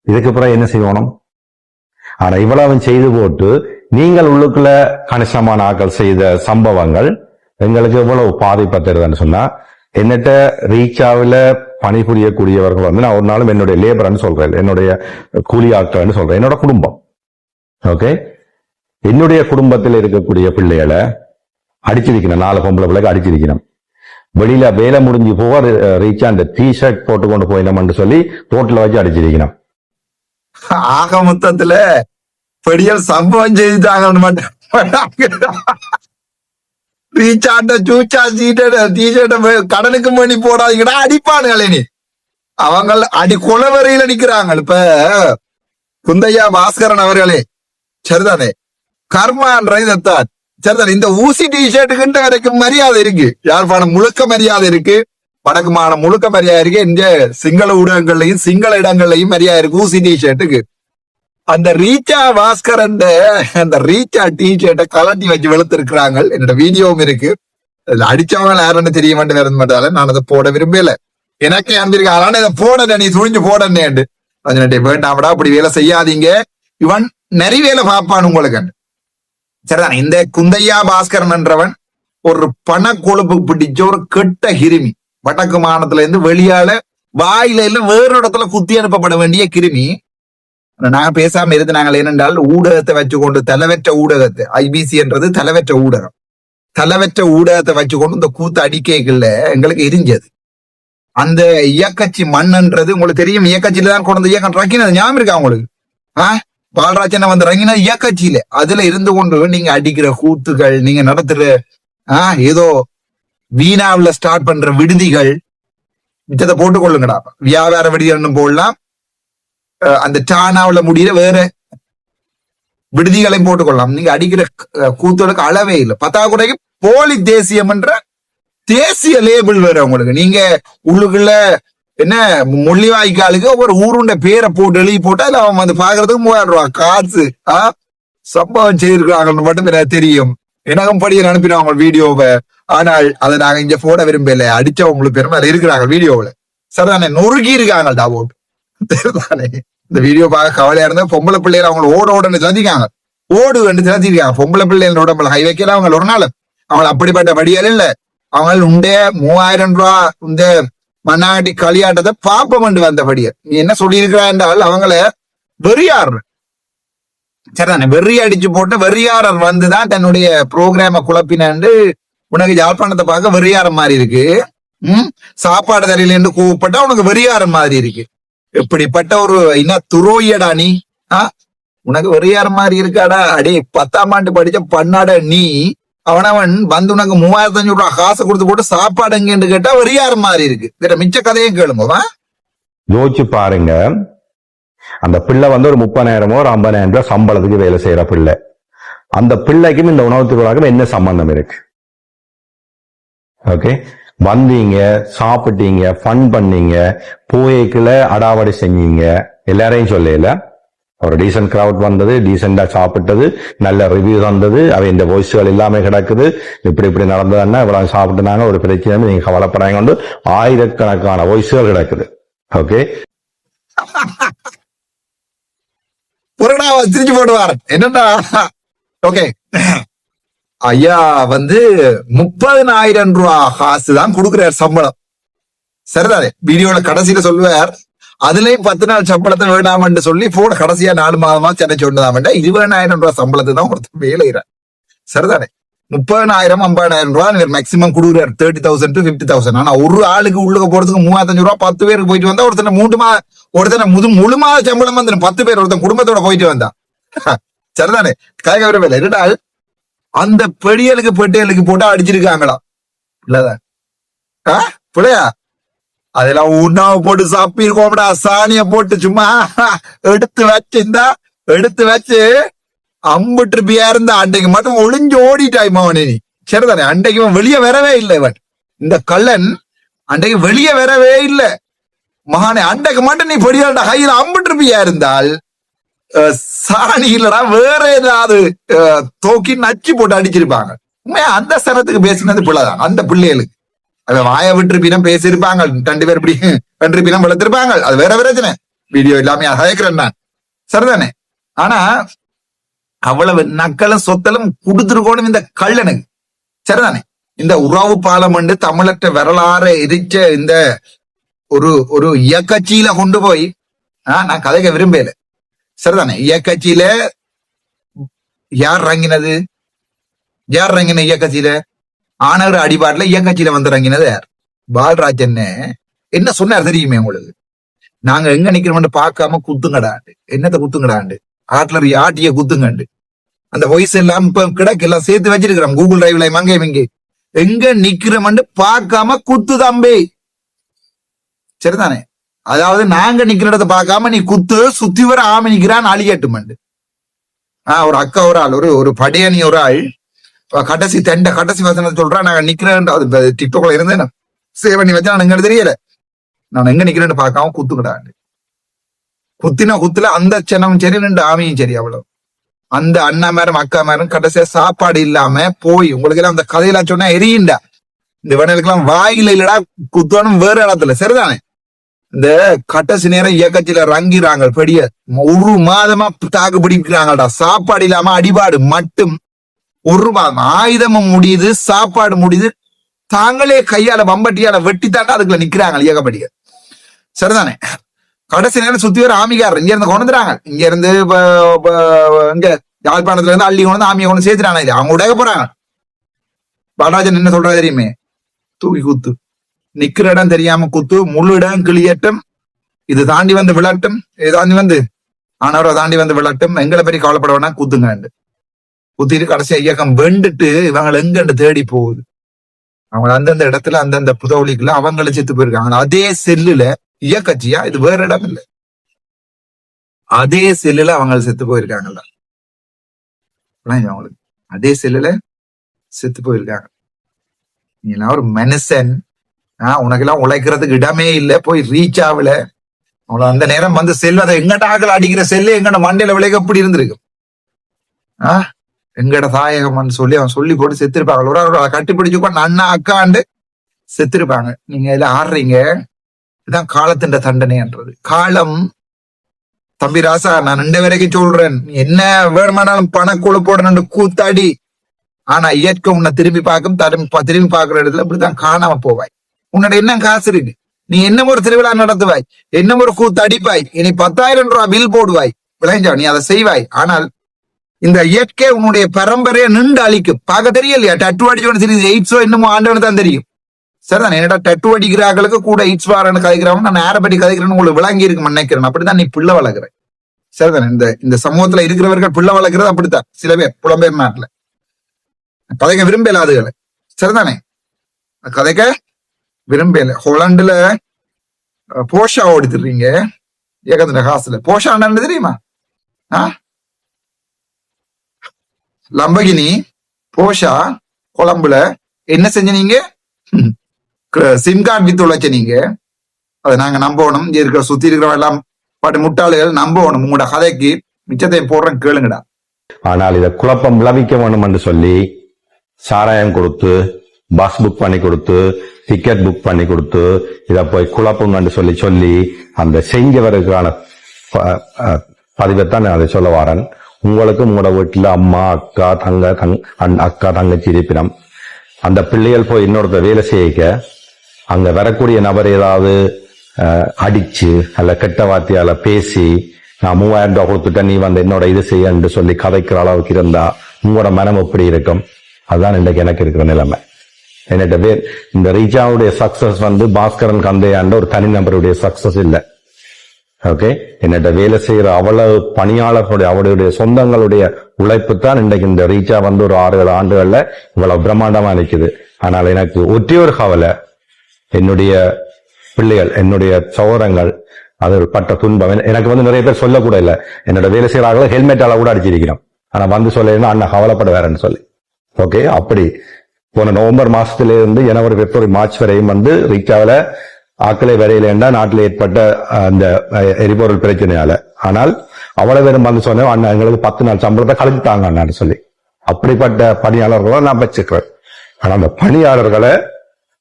S7: இதுக்கு அப்புறம் என்ன செய்யணும்? ஆனா இவ்வளவு செய்து போட்டு நீங்கள் உள்ளுக்குள்ள கணிசமான ஆக்கள் செய்த சம்பவங்கள் எங்களுக்கு எவ்வளவு பாதிப்பை தருதுன்னு சொன்னா, என்னட்ட ரீச்சாவில பணிபுரியக்கூடியவர்கள் நான் ஒரு நாளும் என்னுடைய லேபர்ன்னு சொல்றேன், என்னுடைய கூலி ஆட்கள்னு சொல்றேன், என்னோட குடும்பம். ஓகே, என்னுடைய குடும்பத்தில் இருக்கக்கூடிய பிள்ளைகளை அடிச்சிருக்கணும், 4 பொம்பளை பிள்ளைக்கு அடிச்சிருக்கணும். வெளியில வேலை முடிஞ்சு போக ரீச்சா அந்த டிஷர்ட் போட்டுக்கொண்டு போயினோம்னு சொல்லி ரோட்ல வச்சு அடிச்சிருக்கணும்.
S1: ஆக மொத்தத்துல பெடியல் சம்பவம் செய்தாங்க மட்டும் ரீசாண்ட சூச்சா டீஷர்ட்ட கடனுக்கு மணி போடாதீங்கடா அடிப்பானுங்களே. நீ அவங்க அடி கொலவரையில நிக்கிறாங்க. இப்ப குந்தையா பாஸ்கரன் அவர்களே சரிதானே, கர்மான்ற இதைத்தான் சரிதானே. இந்த ஊசி டிஷர்ட்டுக்குன்ற வரைக்கும் மரியாதை இருக்கு, யாழ்ப்பாணம் முழுக்க மரியாதை இருக்கு, வடக்கு மாநிலம் முழுக்க மரியாதை இருக்கு, இந்த சிங்கள ஊடகங்கள்லயும் சிங்கள இடங்கள்லயும் மரியாதை இருக்கு ஊசி டிஷர்ட்டுக்கு. அந்த ரீச்சா பாஸ்கரன் அந்த ரீச்சா டிஷர்ட்டை கலட்டி வச்சு வெளுத்திருக்கிறாங்க. என்னோட வீடியோவும் இருக்கு, இதுல அடிச்சவங்க யாருன்னு தெரிய மாட்டேன் வேற மாட்டால நான் அதை போட விரும்பல. எனக்கே அனுப்பியிருக்கேன், அதனால இதை போட நீ துணிஞ்சு போடனேண்டு வேண்டாம்டா அப்படி வேலை செய்யாதீங்க, இவன் நிறைய வேலை பார்ப்பான் உங்களுக்கு. சரிதான். இந்த குந்தையா பாஸ்கரன் என்றவன் ஒரு பண கொழுப்பு பிடிச்ச ஒரு கெட்ட கிருமி. வடக்கு மாநிலத்துல இருந்து வெளியால வாயில எல்லாம் வேறு இடத்துல குத்தி அனுப்பப்பட வேண்டிய கிருமி. நாங்க பேசாம இருந்து நாங்கள் ஏனென்றால் ஊடகத்தை வச்சுக்கொண்டு தலைவற்ற ஊடகத்தை, ஐபிசி என்றது தலைவற்ற ஊடகம், தலைவற்ற ஊடகத்தை வச்சுக்கொண்டு இந்த கூத்து அடிக்கைகள்ல எங்களுக்கு எரிஞ்சது. அந்த இயக்கச்சி மண்ன்றது உங்களுக்கு தெரியும், இயக்கச்சியில தான் கொண்டு இயக்கம் ரக்கினது ஞாபகம் இருக்கா உங்களுக்கு? பாலராஜனை வந்து ரங்கினா இயக்கச்சியில அதுல இருந்து கொண்டு நீங்க அடிக்கிற கூத்துகள், நீங்க நடத்துற ஏதோ வீணாவில் ஸ்டார்ட் பண்ற விடுதிகள் மிச்சத்தை போட்டுக் கொள்ளுங்கடா. வியாபார விடுதிகள் போடலாம், அந்த டானாவில முடிகிற வேற விடுதிகளையும் போட்டுக்கொள்ளலாம். நீங்க அடிக்கிற கூத்துகளுக்கு அளவே இல்லை. பத்தாக்குறைக்கு போலி தேசியம் என்ற தேசிய லேபிள் வேற உங்களுக்கு. நீங்க உள்ளுக்குள்ள என்ன முள்ளிவாய்க்காலுக்கு ஒரு ஊருண்ட பேரை போட்டு எழுதி போட்டா இல்ல அவன் வந்து பாக்குறதுக்கு 3000 ரூபாய் காசு சம்பவம் செய்திருக்காங்கன்னு மட்டும் எனக்கு தெரியும். எனக்கும் படிய அனுப்பிடுவாங்க வீடியோவை. ஆனால் அதை நாங்க இங்க போட விரும்பல. அடிச்சவங்களுக்கு பெருமை இருக்கிறாங்க வீடியோவில். சரிதானே, நொறுக்கி இருக்காங்க டாபோட். இந்த வீடியோ பார்க்க கவலையா இருந்தா பொம்பளை பிள்ளைகள் அவங்க ஓடன்னு சந்திக்காங்க, ஓடு கண்டு சந்திருக்காங்க. பொம்பளை பிள்ளைகள் உடம்புல கை வைக்கல அவங்க ஒரு நாள். அவங்க அப்படிப்பட்ட வடிகள் இல்ல. அவங்க உண்டே 3000 ரூபாய் இந்த மண்ணாடி களியாட்டத்தை பாப்பம் வந்தபடிய. நீ என்ன சொல்லி இருக்கிறா என்றால் அவங்கள வெறியாடுற. சரிதானே, வெறி அடிச்சு போட்டு வெறியாரர் வந்துதான் தன்னுடைய ப்ரோக்ராம குழப்பினு உனக்கு யாழ்ப்பாணத்தை பார்க்க வெறியார மாதிரி இருக்கு. சாப்பாடு தரையில இருந்து கூப்பிட்டா உனக்கு வெறியார மாதிரி இருக்கு. இப்படிப்பட்ட ஒரு என்ன துரோயடா நீ. உனக்கு வெறியார மாதிரி இருக்காடா. அடே 10ஆம் ஆண்டு படிச்ச பண்ணாட நீ. அவனவன் வந்து உனக்கு 3500 ரூபாய் காசு கொடுத்து போட்டு சாப்பாடு எங்கன்னு கேட்டா வெறியார மாதிரி இருக்கு. வேற மிச்ச கதையும் கேளுங்க.
S7: யோசிச்சு பாருங்க, அந்த பிள்ளை வந்து ஒரு 30,000 ஒரு 50,000 ரூபாய் சம்பளத்துக்கு வேலை செய்யற பிள்ளை. அந்த பிள்ளைக்கும் இந்த உணவு திருவிழாக்கும் என்ன சம்பந்தம் இருக்கு? ஓகே, வந்தீங்க, சாப்பிட்டீங்க, ஃபன் பண்ணீங்க, போய்க்குள்ள அடாவடி செஞ்சீங்க, எல்லாரையும் சொல்லல. ஒரு டீசன்ட் கிரவுட் வந்தது, டீசெண்டா சாப்பிட்டது, நல்ல ரிவ்யூ தந்தது, அவை இந்த வாய்ஸ்கள் எல்லாமே கிடக்குது. இப்படி நடந்ததுன்னா இவ்வளவு சாப்பிட்டுனாங்க, ஒரு பிரச்சனை நீங்க கவலைப்படாங்க கொண்டு ஆயிரக்கணக்கான வாய்ஸ்கள் கிடக்குது. ஓகே,
S1: திருச்சி போடுவார் என்னன்னா. ஓகே, ஐயா வந்து 30,000 ரூபாய் காசு தான் கொடுக்குறார் சம்பளம். சரிதானே, வீடியோல கடைசியில சொல்லுவார் அதுலயும் 10 நாள் சம்பளத்தை வேணாமன்னு சொல்லி போன கடைசியா 4 மாதமா சென்னை சொன்னதாமண்டா 20,000 ரூபாய் சம்பளத்தை தான் ஒருத்தர் வேலைகிறார். சரிதானே, 30,000 50,000 ரூபாய் மேக்சிமம் கொடுக்குறாரு, 30,000 to 50,000. ஆனா ஒரு ஆளுக்கு உள்ளுக்கு போறதுக்கு 3500 ரூபாய் 10 பேருக்கு போயிட்டு வந்தா ஒருத்தனை முழு மாத சம்பளம் வந்து 10 பேர் ஒருத்தன் குடும்பத்தோட போயிட்டு வந்தான். சரிதானே, காய்க விரும்பல இருந்தால் அந்த பெடியலுக்கு பெட்டியலுக்கு போட்டா அடிச்சிருக்காங்களாம். இல்லதான் பிள்ளையா அதெல்லாம் உண்ணாவை போட்டு சாப்பிருக்கோம்டா. சாணிய போட்டு சும்மா எடுத்து வச்சு அம்புட்டு பியா இருந்தா அன்றைக்கு மட்டும் ஒளிஞ்சு ஓடிட்டாய் மவனே நீ. சரிதானே, அன்றைக்கு இவன் வெளியே வரவே இல்லை. இவன் இந்த கள்ளன் அன்றைக்கு வெளியே வரவே இல்லை மகானே. அன்றைக்கு மட்டும் நீ பெடியால்டா கையில அம்புட்டு பியா இருந்தால் சாணி இல்லடா வேற ஏதாவது தோக்கி நச்சு போட்டு அடிச்சிருப்பாங்க. உண்மையா அந்த சனத்துக்கு பேசினது பிள்ளைதான். அந்த பிள்ளைகளுக்கு அவன் வாய விட்டுருப்பினம் பேசியிருப்பாங்க, 2 பேர் இப்படி 2 பினம் வளர்த்திருப்பாங்க. அது வேற பிரச்சனை, வீடியோ எல்லாமே அழைக்கிறேன் நான். சரிதானே, ஆனா அவ்வளவு நக்கலும் சொத்தலும் கொடுத்துருக்கணும் இந்த கள்ளனுக்கு. சரிதானே, இந்த உறவு பாலம் தமிழற்ற வரலாறு எரிச்ச இந்த ஒரு இயக்கச்சியில கொண்டு போய் நான் கதைக்க விரும்பல. சரிதானே, இயக்கச்சியில யார் இறங்கினது? இயக்கச்சியில ஆனவர் அடிபாட்டுல இயக்கச்சியில வந்து இறங்கினது யார்? பாலராஜன் என்ன சொன்னார் தெரியுமே உங்களுக்கு? நாங்க எங்க நிக்கிறோம்னு பார்க்காம குத்துங்கடாண்டு. என்னத்தை குத்துங்கடாண்டு? ஆட்லர் ஆட்டிய குத்துங்கண்டு. அந்த வாய்ஸ் எல்லாம் இப்ப கிடக்கு, எல்லாம் சேர்த்து வச்சிருக்கிறோம் கூகுள் டிரைவ்ல. இங்கே எங்க நிக்கிறோம்னு பார்க்காம குத்து தம்பி. சரிதானே, அதாவது நாங்க நிக்கிற இடத்தை பார்க்காம நீ குத்து, சுத்தி வர ஆமி நிக்கிறான் அழியட்டுமண்டு. ஒரு அக்கா ஒரு ஆள், ஒரு படையணி ஒரு ஆள் கடைசி வசனத்தை சொல்றா, நாங்க நிக்கிறேன். அது டிக்டாக்ல இருந்தேன், சேவ் பண்ணி வச்சா எனக்கு தெரியல. நான் எங்க நிக்கிறேன்னு பார்க்காம குத்துக்கிடாண்டு. குத்துல அந்த சனமும் சரி, 2 ஆமியும் சரி. அவ்வளவு அந்த அண்ணா மேரும் அக்கா மேரும் கடைசியா சாப்பாடு இல்லாம போய் உங்களுக்கு எல்லாம் அந்த கதையெல்லாம் சொன்னா எரியுண்டா. இந்த வேணலுக்கெல்லாம் வாயில இல்லடா குத்தணும் வேற இடத்துல. சரிதானே? இந்த கட்டசி நேரம் இயக்கச்சில ரங்கிறாங்க பெரிய 1 மாதமா தாக்கு பிடிக்கிறாங்கடா. சாப்பாடு இல்லாம அடிபாடு மட்டும் 1 மாதம். ஆயுதமும் முடியுது, சாப்பாடு முடியுது. தாங்களே கையால வம்பட்டியால வெட்டித்தாண்டா அதுக்குள்ள நிக்கிறாங்க இயக்கப்படிய. சரிதானே? கடைசி நேரம் சுத்தி வர ஆமிகாரர் இங்க இருந்து கொண்டுறாங்க. இங்க இருந்து இங்க யாழ்ப்பாணத்துல இருந்து அள்ளி கொண்டு ஆமியை கொண்டு சேர்த்துறாங்க. அவங்க உடைய போறாங்க. பாலராஜன் என்ன சொல்றா தெரியுமே? தூக்கி குத்து, நிக்கிற இடம் தெரியாம குத்து, முழு இடம் கிளியட்டும், இது தாண்டி வந்து விளட்டும், இது தாண்டி வந்து ஆனவரை தாண்டி வந்து விளட்டும், எங்களை பற்றி கவலைப்பட வேணா குத்துங்க. குத்திட்டு கடைசியா இயக்கம் வெண்டுட்டு இவங்களை எங்கண்டு தேடி போகுது. அவங்க அந்தந்த இடத்துல அந்தந்த புதவலிக்குள்ள அவங்கள செத்து போயிருக்காங்க. அதே செல்லுல இயக்கச்சியா, இது வேற இடம் இல்லை, அதே செல்லுல அவங்க செத்து போயிருக்காங்கல்ல. அவங்களுக்கு அதே செல்லுல செத்து போயிருக்காங்க. நீ எல்லாம் ஒரு மனுஷன், உனக்கெல்லாம் உழைக்கிறதுக்கு இடமே இல்லை, போய் ரீச் ஆகல. அவங்கள அந்த நேரம் வந்து செல்லு, அதை எங்கட ஆக்கள் அடிக்கிற செல்லு எங்கட மண்டையில விளைக்க எப்படி இருந்திருக்கு? எங்கட தாயகம்னு சொல்லி அவன் சொல்லி போட்டு செத்துருப்பாங்க. ஒரு கட்டிப்பிடிச்சு அண்ணா அக்காண்டு செத்துருப்பாங்க. நீங்க இதுல ஆடுறீங்க. இதுதான் காலத்தின் தண்டனைன்றது. காலம் தம்பி ராசா, நான் 2 வரைக்கும் சொல்றேன், என்ன வேணுமானாலும் பணக்குழப்போட கூத்தாடி, ஆனா இயற்கை உன்னை திரும்பி பார்க்கும். திரும்பி பார்க்கிற இடத்துல இப்படித்தான் காணாம போவாய். உன்னோட என்ன காசு இருக்கு, நீ என்ன ஒரு திருவிழா நடத்துவாய், என்ன ஒரு கூத்து அடிப்பாய், இனி 10,000 ரூபாய் பில் போடுவாய், விளைஞ்சா நீ அதை செய்வாய். ஆனால் இந்த இயற்கை உன்னுடைய பரம்பரையை நின்று அழிக்கும். பார்க்க தெரியலையா? டட்டு அடிச்சோன்னு தெரியுது, எய்ட்ஸோ இன்னமும் ஆண்டவனு தான் தெரியும். சரிதான்? என்னடா டட்டு அடிக்கிறார்களுக்கு கூட எய்ட்ஸ் வாரன்னு கதைக்கிறவங்க, நான் யாரை பற்றி கதைக்கிறேன்னு உங்களுக்கு விளங்கி இருக்கு நினைக்கிறேன். அப்படிதான் நீ பிள்ளை வளர்க்குற. சரிதானே? இந்த சமூகத்துல இருக்கிறவர்கள் பிள்ளை வளர்க்கறது அப்படித்தான். சில பேர் புலம்பெயர் நாட்டுல கதைக்க விரும்பல அதுகளை. சரிதானே? கதைக்க விரும்பல. ஹோலண்டுல போஷா ஓடித்துறீங்க ஏகத்தின காசுல. போஷா தெரியுமா? லம்பகினி போஷா கொழம்புல என்ன செஞ்ச நீங்க? சிம் கார்டு வித்து உழைச்ச நீங்க. அதை நாங்க நம்பணும். இங்க இருக்கிற சுத்தி இருக்கிறவங்க எல்லாம் பாட்டு முட்டாளிகள் நம்பணும். உங்களோட கதைக்கு மிச்சத்தையும் போடுறேன், கேளுங்கடா.
S7: ஆனால் இதை குழப்பம் விளைவிக்க வேணும் என்று சொல்லி சாராயம் கொடுத்து, பஸ் புக் பண்ணி கொடுத்து, டிக்கெட் புக் பண்ணி கொடுத்து, இதை போய் குழப்பம் என்று சொல்லி அந்த செஞ்சவருக்கான பதிவைத்தான் நான் அதை சொல்ல வரேன். உங்களுக்கு உங்களோட வீட்டுல அம்மா அக்கா அக்கா தங்கச்சி இருப்பினம், அந்த பிள்ளைகள் போய் இன்னொருத்த வேலை செய்ய அங்க வரக்கூடிய நபர் ஏதாவது அடிச்சு அல்ல கெட்ட வார்த்தையால பேசி, நான் 3000 ரூபாய் கொடுத்துட்டேன், நீ வந்து என்னோட இது செய்ய என்று சொல்லி கதைக்கிற அளவுக்கு இருந்தா உங்களோட மனம் எப்படி இருக்கும்? அதுதான் இன்றைக்கு எனக்கு இருக்கிற நிலைமை. என்னட்ட இந்த ரீச்சாவுடைய சக்சஸ் வந்து பாஸ்கரன் கந்தையாண்ட ஒரு தனிநபருடைய சக்சஸ் இல்லை. ஓகே, என்னட்ட வேலை செய்யற அவ்வளவு பணியாளர்களுடைய அவருடைய சொந்தங்களுடைய உழைப்பு தான் இன்றைக்கு இந்த ரீச்சா வந்து ஒரு 6-7 ஆண்டுகள்ல இவ்வளவு பிரம்மாண்டமா நிற்குது. ஆனால் எனக்கு ஒற்றை ஒரு கவலை, என்னுடைய பிள்ளைகள், என்னுடைய சகோதரங்கள் அது பட்ட துன்பம். எனக்கு வந்து நிறைய பேர் சொல்லக்கூட இல்லை, என்னோட வேலை செய்யறாங்களோ ஹெல்மெட்டால கூட அடிச்சிருக்கிறோம். ஆனா வந்து சொல்ல அண்ணா கவலைப்பட வேறன்னு சொல்லி. ஓகே, அப்படி போன நவம்பர் மாசத்திலிருந்து ஜனவரி பிப்ரவரி மார்ச் வரையும் வந்து ரீச்சாவில ஆக்களை வரையிலேண்டா நாட்டில் ஏற்பட்ட அந்த எரிபொருள் பிரச்சனையால. ஆனால் அவ்வளவு பேரும் வந்து சொன்னேன், அண்ணா எங்களுக்கு 10 நாள் சம்பளத்தை கழிச்சுட்டாங்க அண்ணான்னு சொல்லி. அப்படிப்பட்ட பணியாளர்களை நான் வச்சுக்கிறேன். ஆனா அந்த பணியாளர்களை